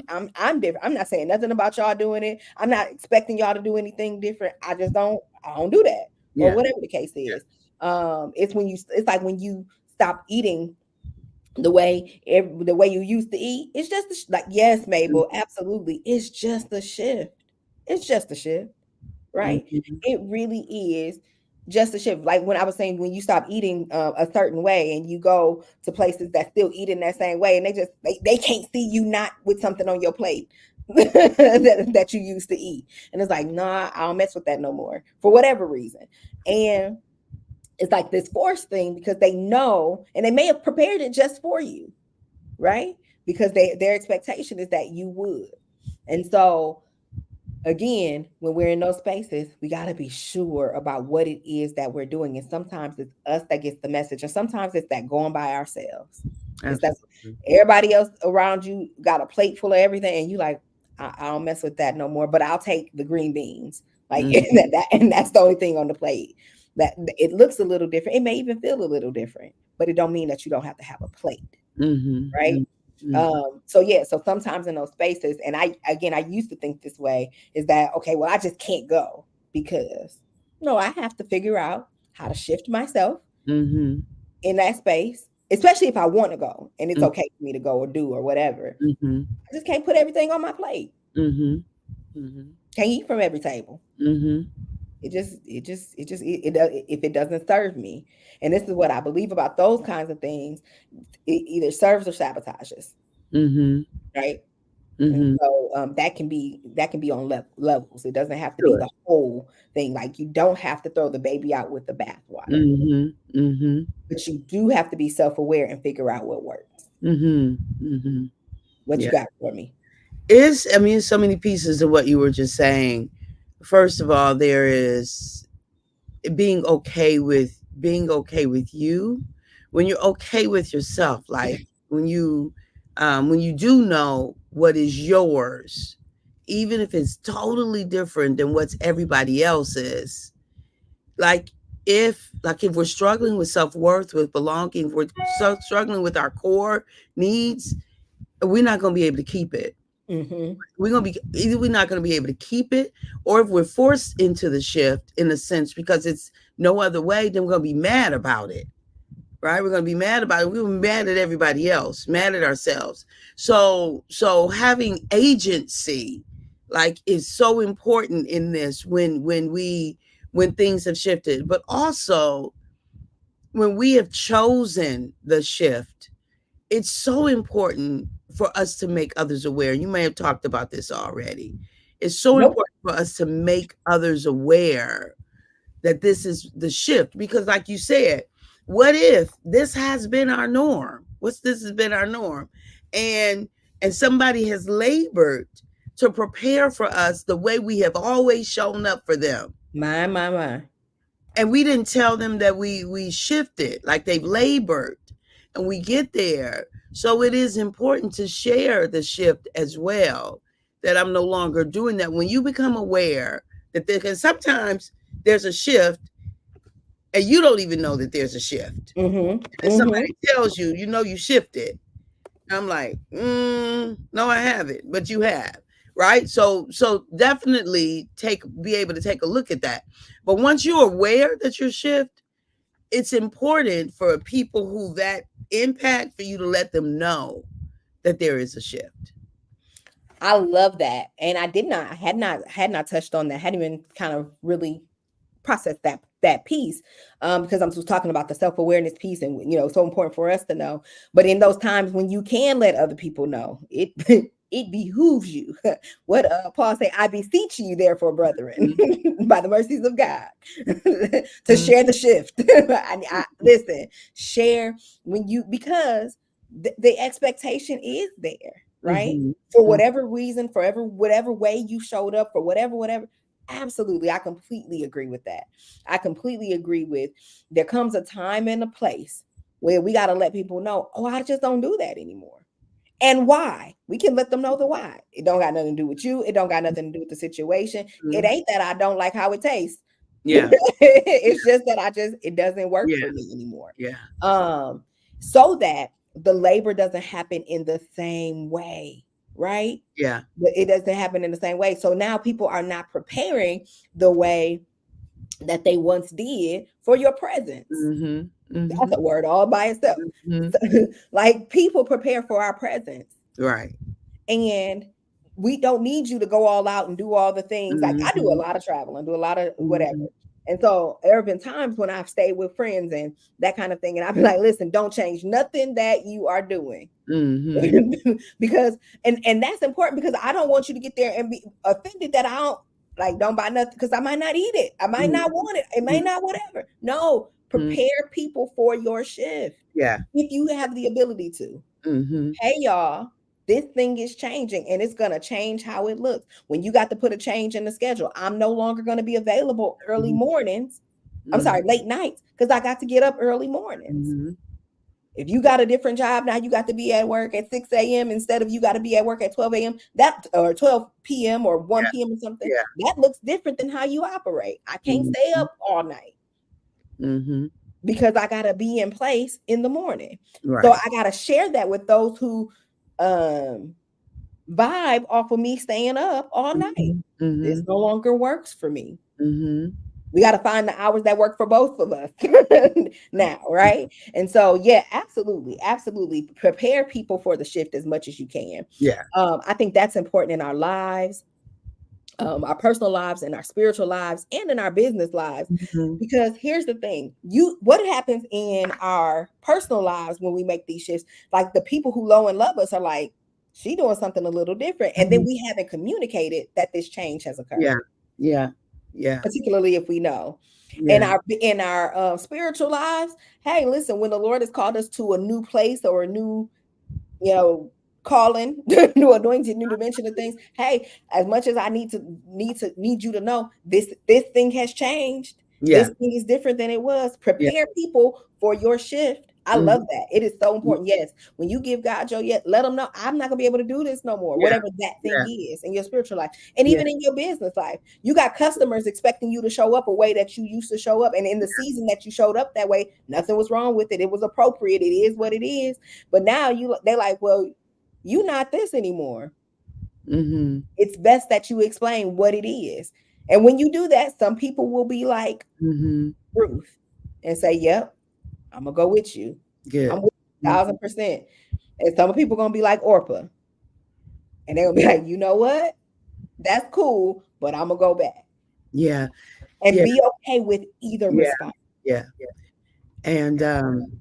different. I'm not saying nothing about y'all doing it. I'm not expecting y'all to do anything different. I don't do that or Yeah. whatever the case Yeah. is. It's like when you stop eating the way you used to eat. It's just like, yes, Mabel, absolutely. It's just a shift. It's just a shift, right? Mm-hmm. It really is just a shift. Like when I was saying, when you stop eating a certain way and you go to places that still eat in that same way, and they can't see you not with something on your plate that you used to eat, and it's like, nah, I don't mess with that no more for whatever reason. And it's like this force thing because they know, and they may have prepared it just for you, right? Because their expectation is that you would. And so again, when we're in those spaces, we got to be sure about what it is that we're doing. And sometimes it's us that gets the message, and sometimes it's that going by ourselves. It's that Absolutely. everybody else around you got a plate full of everything, and you like, I don't mess with that no more. But I'll take the green beans, like Mm-hmm. and that's the only thing on the plate. That it looks a little different. It may even feel a little different, but it don't mean that you don't have to have a plate, right? Mm-hmm. So yeah, so sometimes in those spaces, and I used to think this way, is that okay, well, I just can't go because no, I have to figure out how to shift myself Mm-hmm. in that space, especially if I want to go and it's okay for me to go or do or whatever. Mm-hmm. I just can't put everything on my plate. Mm-hmm. Mm-hmm. Can't eat from every table. Mm-hmm. If it doesn't serve me, and this is what I believe about those kinds of things, it either serves or sabotages, Mm-hmm. right? And Mm-hmm. so that can be on levels. It doesn't have to be Sure. the whole thing. Like you don't have to throw the baby out with the bathwater, Mm-hmm. Mm-hmm. but you do have to be self-aware and figure out what works. Mm-hmm. Mm-hmm. What you Yeah. got for me? I mean, so many pieces of what you were just saying. First of all, there is being okay with you. When you're okay with yourself, like when you do know what is yours, even if it's totally different than what's everybody else's. Like if we're struggling with self-worth, with belonging, if we're struggling with our core needs, we're not going to be able to keep it. Mm-hmm. We're going to be either we're not going to be able to keep it, or if we're forced into the shift in a sense because it's no other way, then we're going to be mad about it. Right? We're going to be mad about it. We're mad at everybody else, mad at ourselves. So having agency like is so important in this when things have shifted, but also when we have chosen the shift, it's so important for us to make others aware. You may have talked about this already. It's so Nope. important for us to make others aware that this is the shift because like you said, what if this has been our norm? What's this has been our norm? And and somebody has labored to prepare for us the way we have always shown up for them. My. And we didn't tell them that we shifted, like they've labored and we get there. So it is important to share the shift as well, that I'm no longer doing that. When you become aware that there, because sometimes there's a shift and you don't even know that there's a shift. Mm-hmm. And Mm-hmm. somebody tells you, you know, you shifted. I'm like, no, I haven't, but you have, right? So definitely be able to take a look at that. But once you're aware that you're shift, it's important for people who that impact for you to let them know that there is a shift. I love that. And I had not touched on that, hadn't even kind of really processed that piece, because I'm just talking about the self-awareness piece, and so important for us to know. But in those times when you can let other people know, it it behooves you. What Paul say, I beseech you, therefore, brethren, by the mercies of God, to Mhm. share the shift. Listen, share when you, because the expectation is there, right? Mhm. For Mhm. whatever reason, forever, whatever way you showed up, for whatever. Absolutely, I completely agree with that. I completely agree with, there comes a time and a place where we got to let people know, oh, I just don't do that anymore. And why? We can let them know the why. It don't got nothing to do with you. It don't got nothing to do with the situation. It Mhm. ain't that I don't like how it tastes. Yeah. It's just that it doesn't work Yeah. for me anymore. Yeah. Um, so that the labor doesn't happen in the same way, right? Yeah. It doesn't happen in the same way. So now people are not preparing the way that they once did for your presence. Mhm. That's Mhm. a word all by itself. Mhm. Like, people prepare for our presence. Right. And we don't need you to go all out and do all the things. Like, I do a Mhm. lot of travel and do a lot of whatever. Mhm. And so there have been times when I've stayed with friends and that kind of thing. And I've been like, listen, don't change nothing that you are doing. Mhm. Because and that's important, because I don't want you to get there and be offended that I don't, like, don't buy nothing, because I might not eat it. I might not want it. It may not, whatever. No, Mhm. prepare people for your shift Yeah. if you have the ability to. Mhm. Hey, y'all, this thing is changing, and it's going to change how it looks. When you got to put a change in the schedule, I'm no longer going to be available early Mhm. mornings. I'm Mhm. sorry, late nights, because I got to get up early mornings. Mhm. If you got a different job now, you got to be at work at 6 a.m. instead of you got to be at work at 12 a.m. That, or 12 p.m. or 1 p.m. or something. Yeah. That looks different than how you operate. I can't stay Mhm. up all night Mhm. because I gotta be in place in the morning. So Right. I gotta share that with those who um vibe off of me staying up all night. Mhm. This Mhm. no longer works for me. Mhm. We got to find the hours that work for both of us now, right? And so, yeah, absolutely, absolutely. Prepare people for the shift as much as you can. Yeah. I think that's important in our lives, our personal lives, and our spiritual lives, and in our business lives. Mhm. Because here's the thing, what happens in our personal lives when we make these shifts, like the people who know and love us are like, she doing something a little different. And then Mhm. we haven't communicated that this change has Yeah. occurred, Yeah. Yeah. particularly if we know. In Yeah. our spiritual lives, hey, listen, when the Lord has called us to a new place or a new, you know, calling, new anointing, new dimension of things. Hey, as much as I need you to know, this thing has changed. This Yeah. thing is different than it was. Yeah. Prepare people for your shift. I Mhm. love that. It is so important. Yes, when you give God your yes, let them know I'm not gonna be able to do this no more. Yeah. Whatever that thing Yeah. is in your spiritual life, and Yeah. even in your business life, you got customers expecting you to show up a way that you used to show up, and in the season that you showed up that way, nothing was wrong with it. It was appropriate. It is what it is. But now they're like, well, you not this anymore. Mhm. It's best that you explain what it is. And when you do that, some people will be like Mhm. Ruth and say, yep, I'm gonna go with you. I'm Good. with you Mhm. 1,000%. And some people gonna be like Orpah, and they'll be like, you know what? That's cool, but I'm gonna go back. Yeah. And Yeah. be okay with either Yeah. response. Yeah. And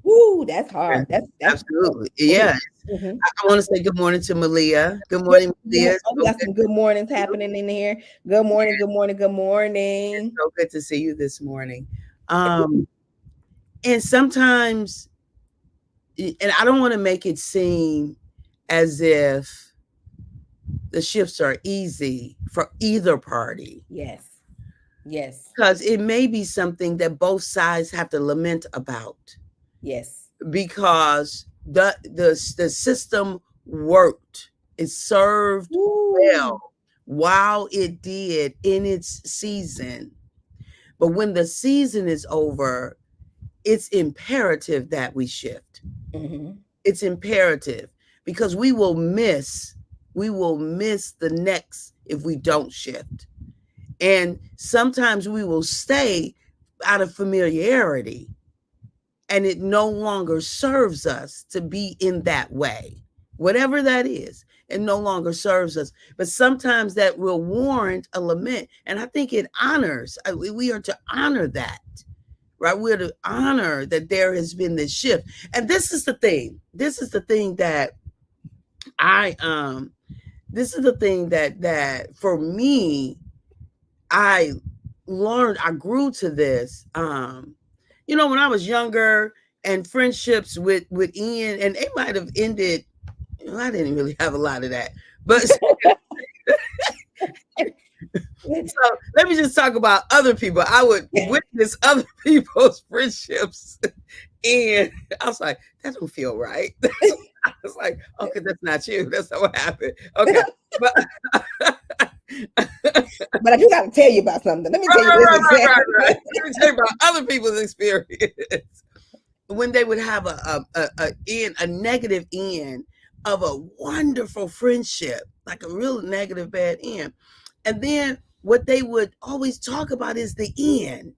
Woo, that's yeah, hard. That's absolutely. okay. Yeah. Mhm. I want to say good morning to Malia. Good Yeah, morning, Malia. oh, we So got good some good mornings to see you. happening in here. Good morning, good morning, good morning. So good to see you this morning. Um, and sometimes, and I don't want to make it seem as if the shifts are easy for either party, Yes. Yes. because it may be something that both sides have to lament about, Yes. because the system worked, it served Woo. well while it did in its season. But when the season is over, it's imperative that we shift. Mm-hmm. It's imperative, because we will miss the next if we don't shift. And sometimes we will stay out of familiarity, and it no longer serves us to be in that way. Whatever that is, it no longer serves us. But sometimes that will warrant a lament. And I think it honors, we are to honor that, right? We're to honor that there has been this shift. And this is the thing. This is the thing that I this is the thing that for me, I I grew to this. When I was younger and friendships with Ian, and they might have ended. I didn't really have a lot of that, but so let me just talk about other people. I would witness other people's friendships, and I was like, that don't feel right. I was like, okay, that's not you. That's not what happened. Okay, but But I do got to tell you about something. Let me right, tell you right, this right, right, right, example. right. Let me tell you about other people's experience when they would have a negative end of a wonderful friendship, like a real negative bad end, and then what they would always talk about is the end.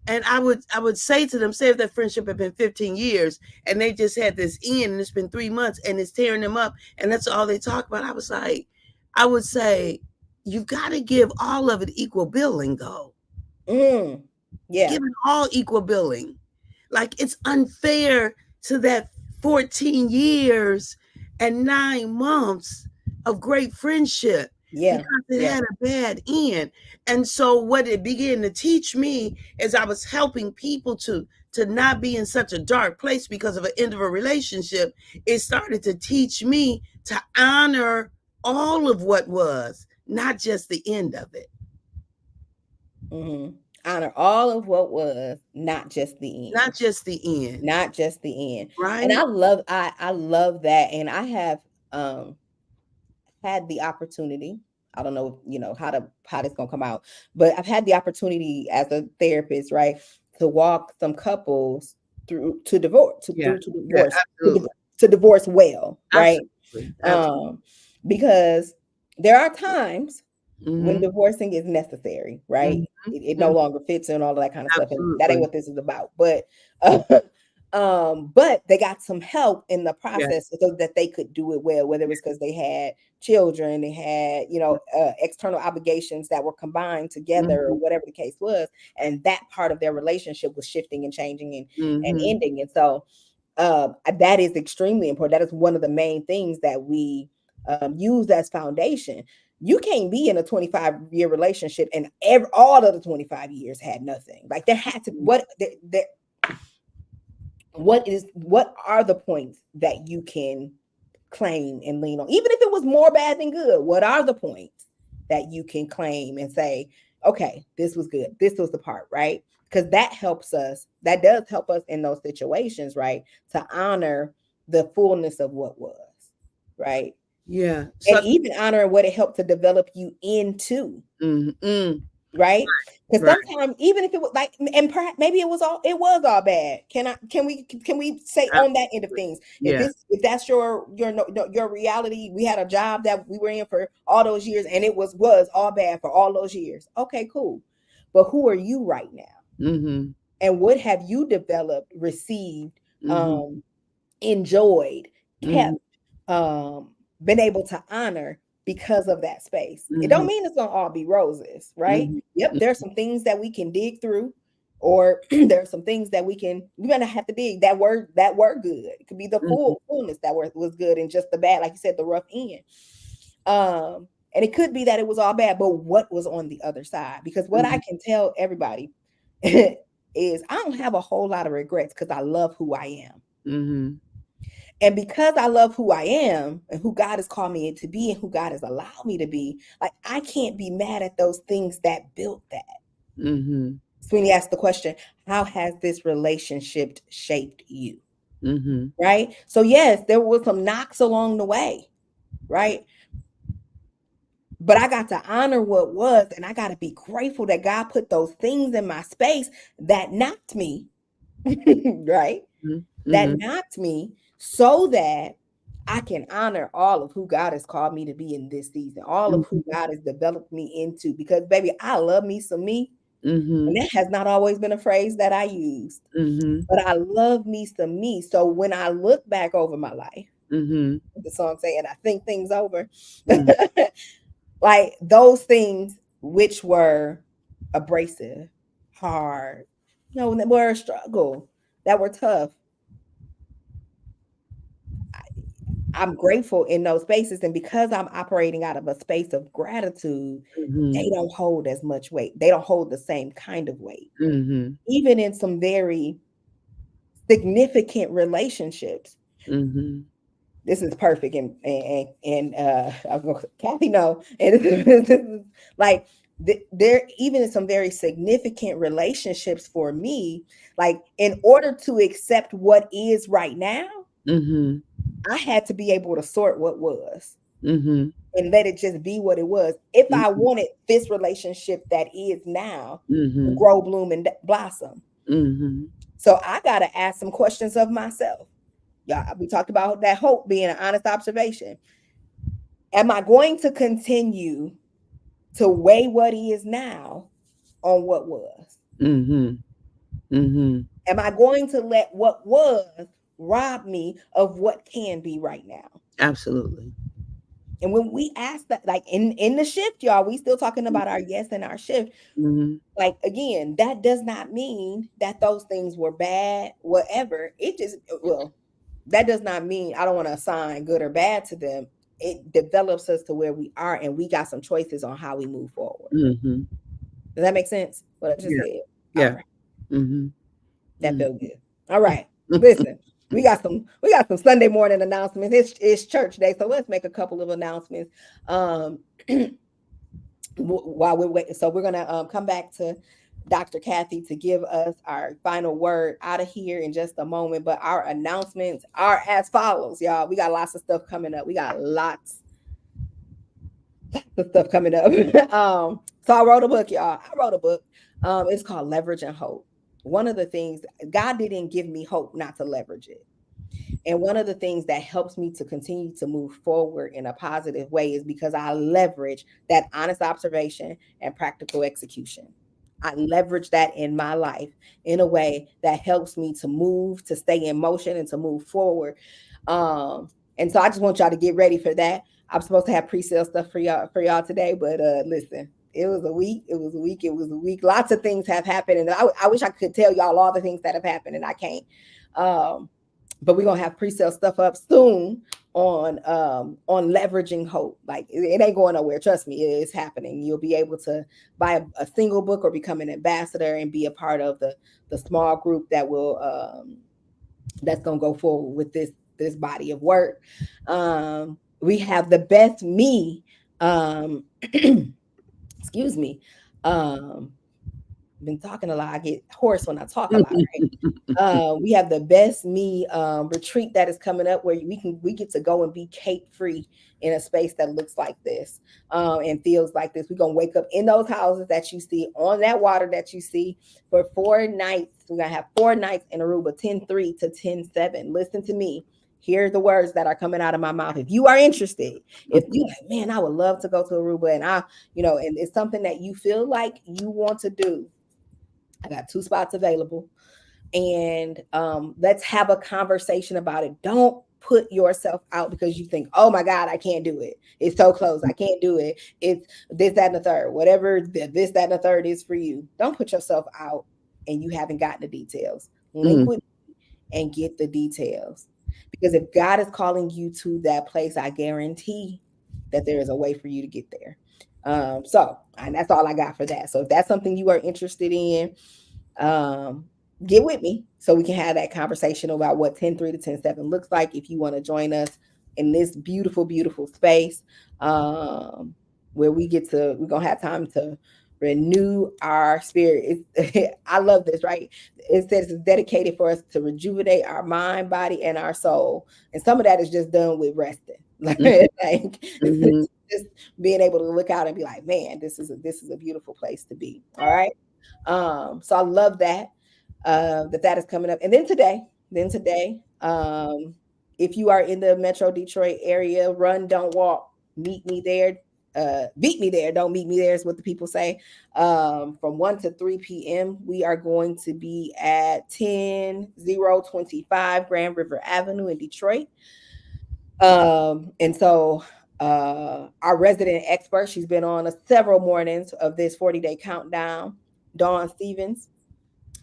And I would say to them, say if that friendship had been 15 years and they just had this end and it's been 3 months and it's tearing them up and that's all they talk about. I would say, you've got to give all of it equal billing though. Mm, yeah, Give it all equal billing. Like it's unfair to that 14 years and 9 months of great friendship yeah, because it yeah. had a bad end. And so what it began to teach me is I was helping people to not be in such a dark place because of an end of a relationship. It started to teach me to honor all of what was, not just the end of it. Hmm. Honor all of what was, not just the end. Not just the end, Not just the end. And right? I love that. And I have um had the opportunity. I don't know, how this gonna come out, but I've had the opportunity as a therapist, right, to walk some couples Yeah. through to Yeah, divorce, absolutely. to divorce well, right? Absolutely. Absolutely. Um, because there are times when Mhm. divorcing is necessary, right? Mhm. It no Mhm. longer fits and all of that kind of stuff, and that ain't Absolutely. what this is about. But uh, but they got some help in the Yeah. process so that they could do it well, whether it was because they had children, they had, external obligations that were combined together, or Mhm. whatever the case was, and that part of their relationship was shifting and changing and Mhm. ending. And so that is extremely important. That is one of the main things that we use as foundation. You can't be in a 25-year relationship and all of the 25 years had nothing. Like there had to what are the points that you can claim and lean on, even if it was more bad than good? What are the points that you can claim and say, okay, this was good, this was the part, right? Because that does help us in those situations, right, to honor the fullness of what was, right, Yeah. and So even honor what it helped to develop you into, mhm. Mm. right? Because Right. sometimes, even if it was like, and perhaps maybe it was all bad. Can we say on that end of Absolutely. things, Yeah. if that's your no, no, your reality, we had a job that we were in for all those years and it was all bad for all those years. Okay, cool. But who are you right now? Mhm. And what have you developed, received, Mhm. um, enjoyed, Mhm. kept, been able to honor because of that space? It don't Mhm. mean it's gonna all be roses, right? Mhm. Yep, there's some things that we can dig through, or there's some things that we're gonna have to dig. That word good. It could be the Mhm. fullness that word was good, and just the bad, like you said, the rough end. And it could be that it was all bad, but what was on the other side? Because what I Mhm. can tell everybody is I don't have a whole lot of regrets because I love who I am. Mhm. And because I love who I am and who God has called me to be and who God has allowed me to be, like I can't be mad at those things that built that. Mhm. Sweeney asked the question, how has this relationship shaped you? Mhm. Right? So, yes, there were some knocks along the way, right? But I got to honor what was, and I got to be grateful that God put those things in my space that knocked me, right? Mhm. That Mhm. knocked me so that I can honor all of who God has called me to be in this season, all of who Mhm. God has developed me into. Because, baby, I love me some me. And Mhm. that has not always been a phrase that I used, Mhm. but I love me some me. So when I look back over my life, Mhm. the song saying, I think things over, Mhm. like those things which were abrasive, hard, that were a struggle, that were tough. I'm grateful in those spaces. And because I'm operating out of a space of gratitude, Mhm. they don't hold as much weight. They don't hold the same kind of weight. Mhm. Even in some very significant relationships, Mhm. this is perfect. And I'm gonna, Kathy, no, and this is like there, even in some very significant relationships for me, like in order to accept what is right now, Mhm. I had to be able to sort what was Mhm. and let it just be what it was. If I Mhm. wanted this relationship that is now to Mhm. grow, bloom, and blossom. Mhm. So I got to ask some questions of myself. Yeah, we talked about that hope being an honest observation. Am I going to continue to weigh what is now on what was? Mhm. Mhm. Am I going to let what was rob me of what can be right now? Absolutely. And when we ask that, like in the shift, y'all, we still talking about our yes and our shift. Mhm. Like again, that does not mean that those things were bad, whatever. It just, well, that does not mean I don't want to assign good or bad to them. It develops us to where we are, and we got some choices on how we move forward. Mhm. Does that make sense? What I just Yeah. said. All Yeah. right, Mhm. that Mhm. felt good. All right, listen, we got some Sunday morning announcements. It's church day, so let's make a couple of announcements. Um, while we're waiting. So we're gonna come back to Dr. Kathy to give us our final word out of here in just a moment. But our announcements are as follows, y'all. We got lots of stuff coming up. We got lots of stuff coming up. So I wrote a book, y'all. I wrote a book. It's called Leverage and Hope. One of the things, God didn't give me hope not to leverage it. And one of the things that helps me to continue to move forward in a positive way is because I leverage that honest observation and practical execution. I leverage that in my life in a way that helps me to move, to stay in motion, and to move forward. And so I just want y'all to get ready for that. I'm supposed to have pre-sale stuff for y'all today, but listen, it was a week. It was a week. It was a week. Lots of things have happened, and I wish I could tell y'all all the things that have happened, and I can't. Um, but we're gonna have pre-sale stuff up soon on leveraging hope. Like it ain't going nowhere. Trust me, it is happening. You'll be able to buy a single book or become an ambassador and be a part of the small group that will that's gonna go forward with this body of work. We have the best me. Excuse me. Um, been talking a lot. I get hoarse when I talk a lot, right? We have the best me retreat that is coming up where we get to go and be cape free in a space that looks like this and feels like this. We're gonna wake up in those houses that you see on that water that you see for 4 nights. We're gonna have 4 nights in Aruba, 10-3 to 10-7. Listen to me. Here are the words that are coming out of my mouth. If you are interested, if you like, man, I would love to go to Aruba, and and it's something that you feel like you want to do. I got 2 spots available, and let's have a conversation about it. Don't put yourself out because you think, oh my God, I can't do it. It's so close. I can't do it. It's this, that, and the third. Whatever this, that, and the third is for you. Don't put yourself out and you haven't gotten the details. Link Mhm. with me and get the details. Because if God is calling you to that place, I guarantee that there is a way for you to get there. And that's all I got for that. So if that's something you are interested in, um, get with me so we can have that conversation about what 10-3 to 10-7 looks like if you want to join us in this beautiful, beautiful space where we're going to have time to renew our spirit. I love this, right? It says it's dedicated for us to rejuvenate our mind, body, and our soul. And some of that is just done with resting. Like Mhm. just being able to look out and be like, man, this is a beautiful place to be. All right. So I love that that is coming up. And then today, if you are in the Metro Detroit area, run, don't walk, meet me there. Beat me there, don't meet me there is what the people say. From 1 to 3 p.m. We are going to be at 10025 Grand River Avenue in Detroit. And so our resident expert, she's been on several mornings of this 40-day countdown, Dawn Stevens.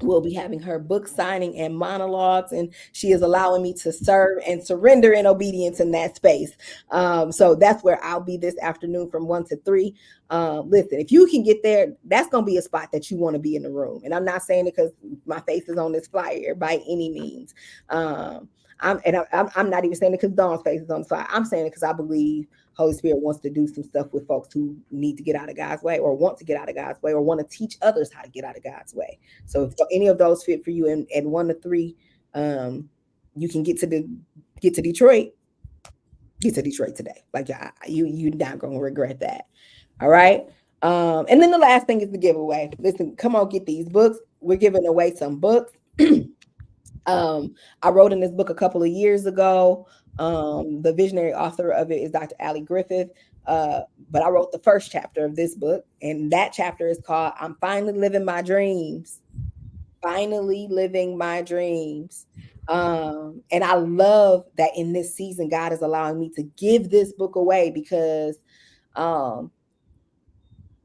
We'll be having her book signing and monologues, and she is allowing me to serve and surrender in obedience in that space. So that's where I'll be this afternoon from 1 to 3. Listen, if you can get there, that's going to be a spot that you want to be in the room. And I'm not saying it because my face is on this flyer by any means. I'm not even saying it because Dawn's face is on the flyer. I'm saying it because I believe Holy Spirit wants to do some stuff with folks who need to get out of God's way or want to get out of God's way or want to teach others how to get out of God's way. So if any of those fit for you and 1 to 3, um, you can get to Detroit, get to Detroit today. Like you're not gonna regret that. All right. And then the last thing is the giveaway. Listen, come on, get these books. We're giving away some books. I wrote in this book a couple of years ago. The visionary author of it is Dr. Allie Griffith. Uh, but I wrote the first chapter of this book, and that chapter is called "I'm Finally Living My Dreams." Finally living my dreams. And I love that in this season, God is allowing me to give this book away because um,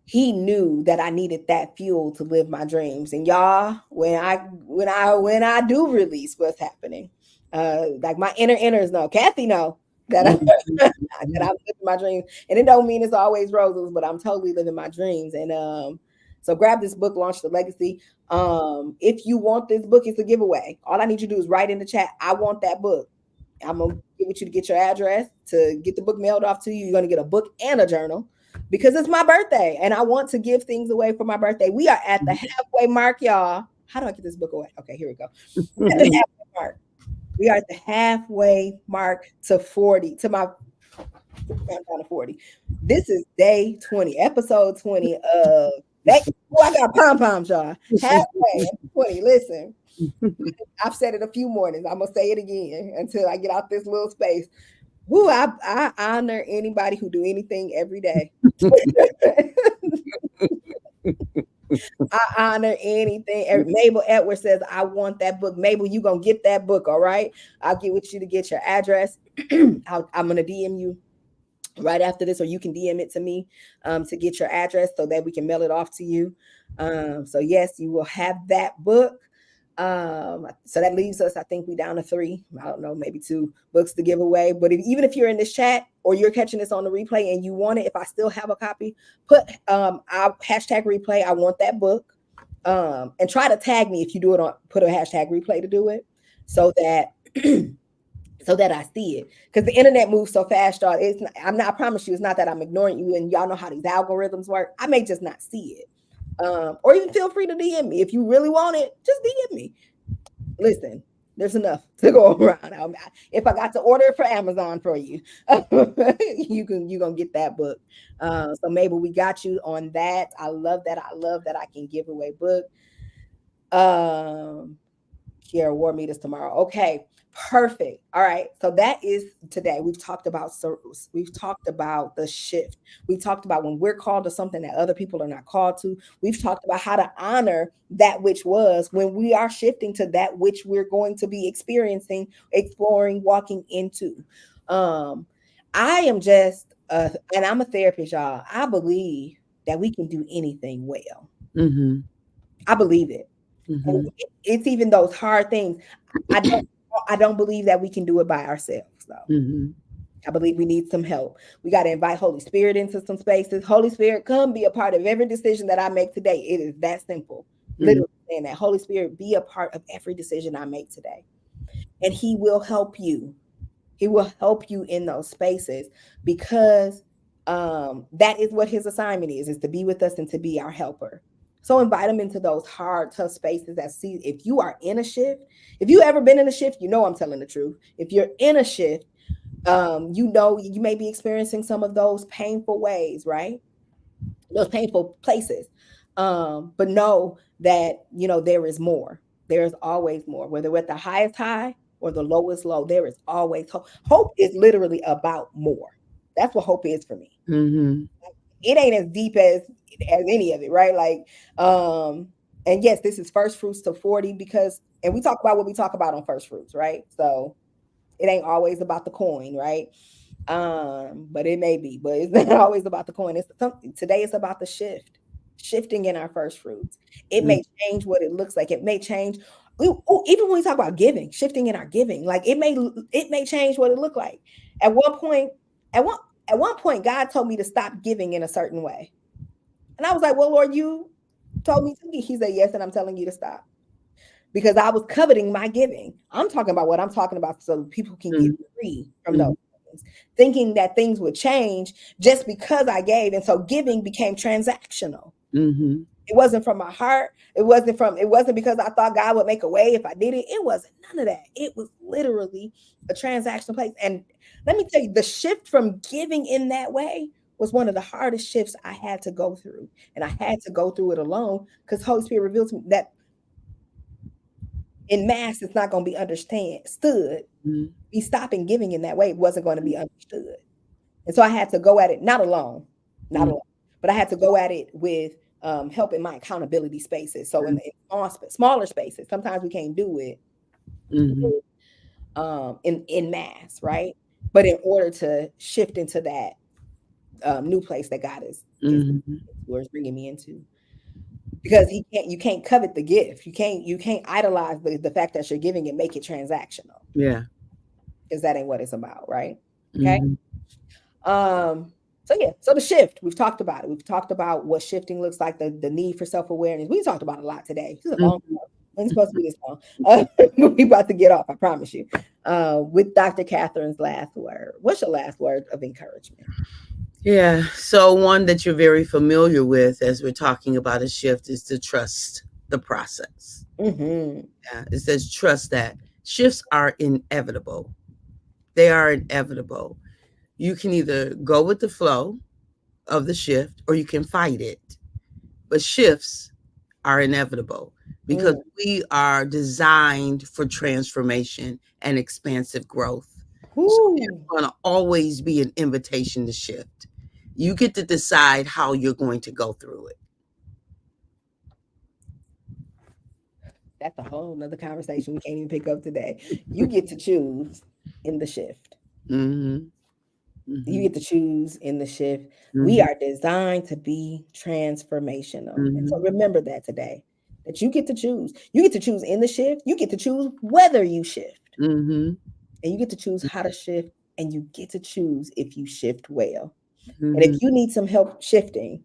he knew that I needed that fuel to live my dreams. And y'all, when I do release what's happening, like my inners know, Kathy know that I that I'm living my dreams. And it don't mean it's always roses, but I'm totally living my dreams. And so grab this book, Launch the Legacy. If you want this book, it's a giveaway. All I need you to do is write in the chat, I want that book. I'm gonna get with you to get your address to get the book mailed off to you. You're gonna get a book and a journal because it's my birthday and I want to give things away for my birthday. We are at the halfway mark, y'all. How do I get this book away? Okay, here we go. At the halfway mark. We are at the halfway mark to 40, to my countdown to 40. This is day 20, episode 20 of that. Oh, I got pom poms, y'all. Halfway 20. Listen, I've said it a few mornings. I'm gonna say it again until I get out this little space. Woo, I honor anybody who do anything every day. I honor anything. Mabel Edwards says, I want that book. Mabel, you gonna get that book, all right? I'll get with you to get your address. I'm gonna DM you right after this, or you can DM it to me to get your address so that we can mail it off to you. So yes, you will have that book. So that leaves us, I think we down to 3, I don't know, maybe 2 books to give away. But even if you're in this chat or you're catching this on the replay and you want it, if I still have a copy, put our hashtag replay, I want that book. And try to tag me if you do it on, put a hashtag replay to do it so that so that I see it. Because the internet moves so fast, y'all. It's not, I promise you, it's not that I'm ignoring you and y'all know how these algorithms work. I may just not see it. Or even feel free to DM me. If you really want it, just DM me. Listen, there's enough to go around. If I got to order it for Amazon for you, you're gonna get that book. So maybe we got you on that. I love that. I love that I can give away book. Kiara War meet us tomorrow. Okay, perfect. All right. So that is today. We've talked about the shift. We talked about when we're called to something that other people are not called to. We've talked about how to honor that which was when we are shifting to that which we're going to be experiencing, exploring, walking into. Um, I am just and I'm a therapist, y'all. I believe that we can do anything well. Mm-hmm. I believe it. Mm-hmm. It's even those hard things. I don't I don't believe that we can do it by ourselves though. Mm-hmm. I believe we need some help. We got to invite Holy Spirit into some spaces. Holy Spirit, come be a part of every decision that I make today. It is that simple. Mm-hmm. Literally saying that. Holy Spirit, be a part of every decision I make today. And he will help you. He will help you in those spaces because that is what his assignment is to be with us and to be our helper. So invite him into those hard, tough spaces that see if you are in a shift, if you ever been in a shift, you know I'm telling the truth. If you're in a shift, you know you may be experiencing some of those painful ways, right? Those painful places. But know that there is more. There is always more. Whether we're at the highest high or the lowest low, there is always hope. Hope is literally about more. That's what hope is for me. Mm-hmm. It ain't as deep as any of it, right? Like, and yes, this is first fruits to 40 because, and we talk about what we talk about on first fruits, right? So it ain't always about the coin, right? But it may be, but it's not always about the coin. It's something today. It's about the shift. shifting in our first fruits. It Mm, may change what it looks like. It may change. Even when we talk about giving, shifting in our giving, like it may change what it looked like. At one point, at one at one point, God told me to stop giving in a certain way, and I was like, "Well, Lord, you told me to." He said, "Yes, and I'm telling you to stop." Because I was coveting my giving. I'm talking about what I'm talking about so people can get mm, free from those mm, things, thinking that things would change just because I gave. And so giving became transactional. mhm, It wasn't from my heart. It wasn't because I thought God would make a way if I did it. It wasn't none of that. It was literally a transactional place. And let me tell you, the shift from giving in that way was one of the hardest shifts I had to go through. And I had to go through it alone because Holy Spirit revealed to me that in mass, it's not going to be understood. mhm, Me stopping giving in that way wasn't going to be understood. And so I had to go at it not alone, not mm, alone, but I had to go at it with help in my accountability spaces. So in smaller spaces, sometimes we can't do it mhm, in mass, right? But in order to shift into that new place that God is mhm. or is bringing me into, because you can't covet the gift, you can't idolize the fact that you're giving and make it transactional, Yeah. because that ain't what it's about, right? Okay. Mhm, So yeah, so the shift, we've talked about it. We've talked about what shifting looks like, the need for self-awareness. We talked about a lot today. This is a long mhm. show. It ain't supposed to be this long. We about to get off, I promise you. With Dr. Catherine's last word. What's your last word of encouragement? Yeah. So one that you're very familiar with as we're talking about a shift is to trust the process. Mm-hmm. Yeah. It says trust that shifts are inevitable. They are inevitable. You can either go with the flow of the shift or you can fight it. But shifts are inevitable because Mm. we are designed for transformation and expansive growth. So there's Whoo, going to always be an invitation to shift. You get to decide how you're going to go through it. that's a whole nother conversation we can't even pick up today. You get to choose in the shift. Mm-hmm. You Mm-hmm. get to choose in the shift. We Mm-hmm. are designed to be transformational. And so Mm-hmm. remember that today, that you get to choose. You get to choose in the shift. You get to choose whether you shift. Mm-hmm. And you get to choose how to shift. And you get to choose if you shift well. And if Mm-hmm. you need some help shifting,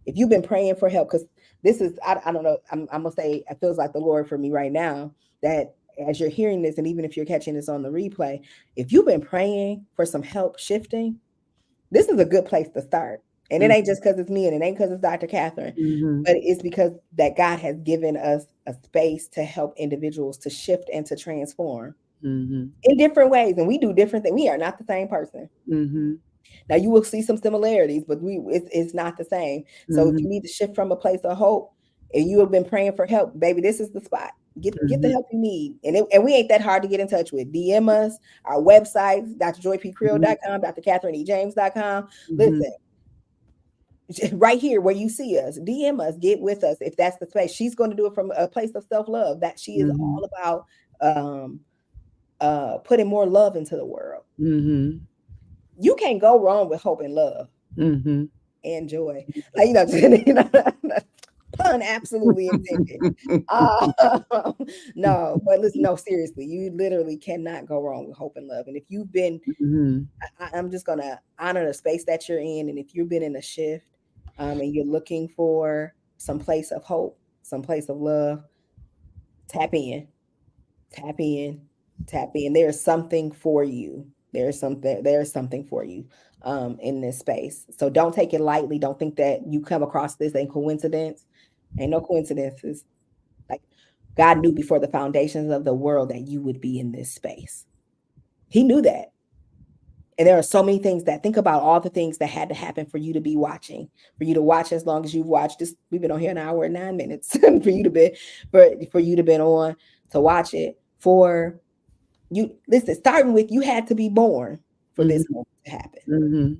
if you've been praying for help, because this is, I don't know, I'm going to say, it feels like the Lord for me right now, that as you're hearing this, and even if you're catching this on the replay, if you've been praying for some help shifting, this is a good place to start. And it ain't just because it's me and it ain't because it's Dr. Catherine, Mm-hmm. but it's because that God has given us a space to help individuals to shift and to transform Mm-hmm. in different ways. And we do different things. We are not the same person. Mm-hmm. Now you will see some similarities, but it's not the same. So if Mm-hmm. you need to shift from a place of hope and you have been praying for help, baby, this is the spot. Get the Mm-hmm. help you need. And we ain't that hard to get in touch with. DM us, our websites, drjoypcreel.com, drcatherineejames.com. Mm-hmm. Listen, right here where you see us, DM us, get with us if that's the space. She's going to do it from a place of self-love, that she is Mm-hmm. all about putting more love into the world. Mm-hmm. You can't go wrong with hope and love Mm-hmm. and joy. Like, pun absolutely intended. Uh, no, but listen, no, seriously, you literally cannot go wrong with hope and love. And if you've been, Mm-hmm. I'm just gonna honor the space that you're in. And if you've been in a shift, and you're looking for some place of hope, some place of love, tap in, tap in, tap in. There's something for you. There's something for you in this space. So don't take it lightly. Don't think that you come across this ain't coincidence. Ain't no coincidences. Like, God knew before the foundations of the world that you would be in this space. He knew that. And there are so many things, that think about all the things that had to happen for you to be watching, for you to watch as long as you've watched this. We've been on here an hour and 9 minutes for you to be, for you to been on to watch it. For you, listen, starting with, you had to be born for this Mm-hmm. moment to happen. Mm-hmm.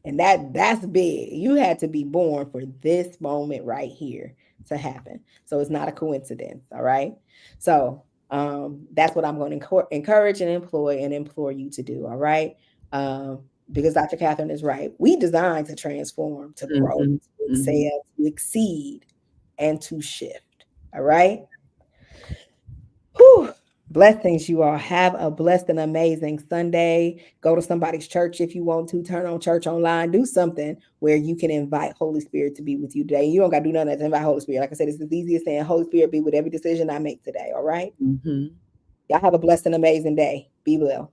And that's big. You had to be born for this moment right here to happen. So it's not a coincidence. All right. So that's what I'm going to encourage and employ and implore you to do. All right. because Dr. Catherine is right. We designed to transform, to grow, Mhm. to Mhm. excel, to exceed, and to shift. All right. Whew. Blessings, you all. Have a blessed and amazing Sunday. Go to somebody's church if you want to. Turn on church online. Do something where you can invite Holy Spirit to be with you today. You don't got to do nothing to invite Holy Spirit. Like I said, it's the easiest saying, Holy Spirit, be with every decision I make today. All right. Mhm. Y'all have a blessed and amazing day. Be well.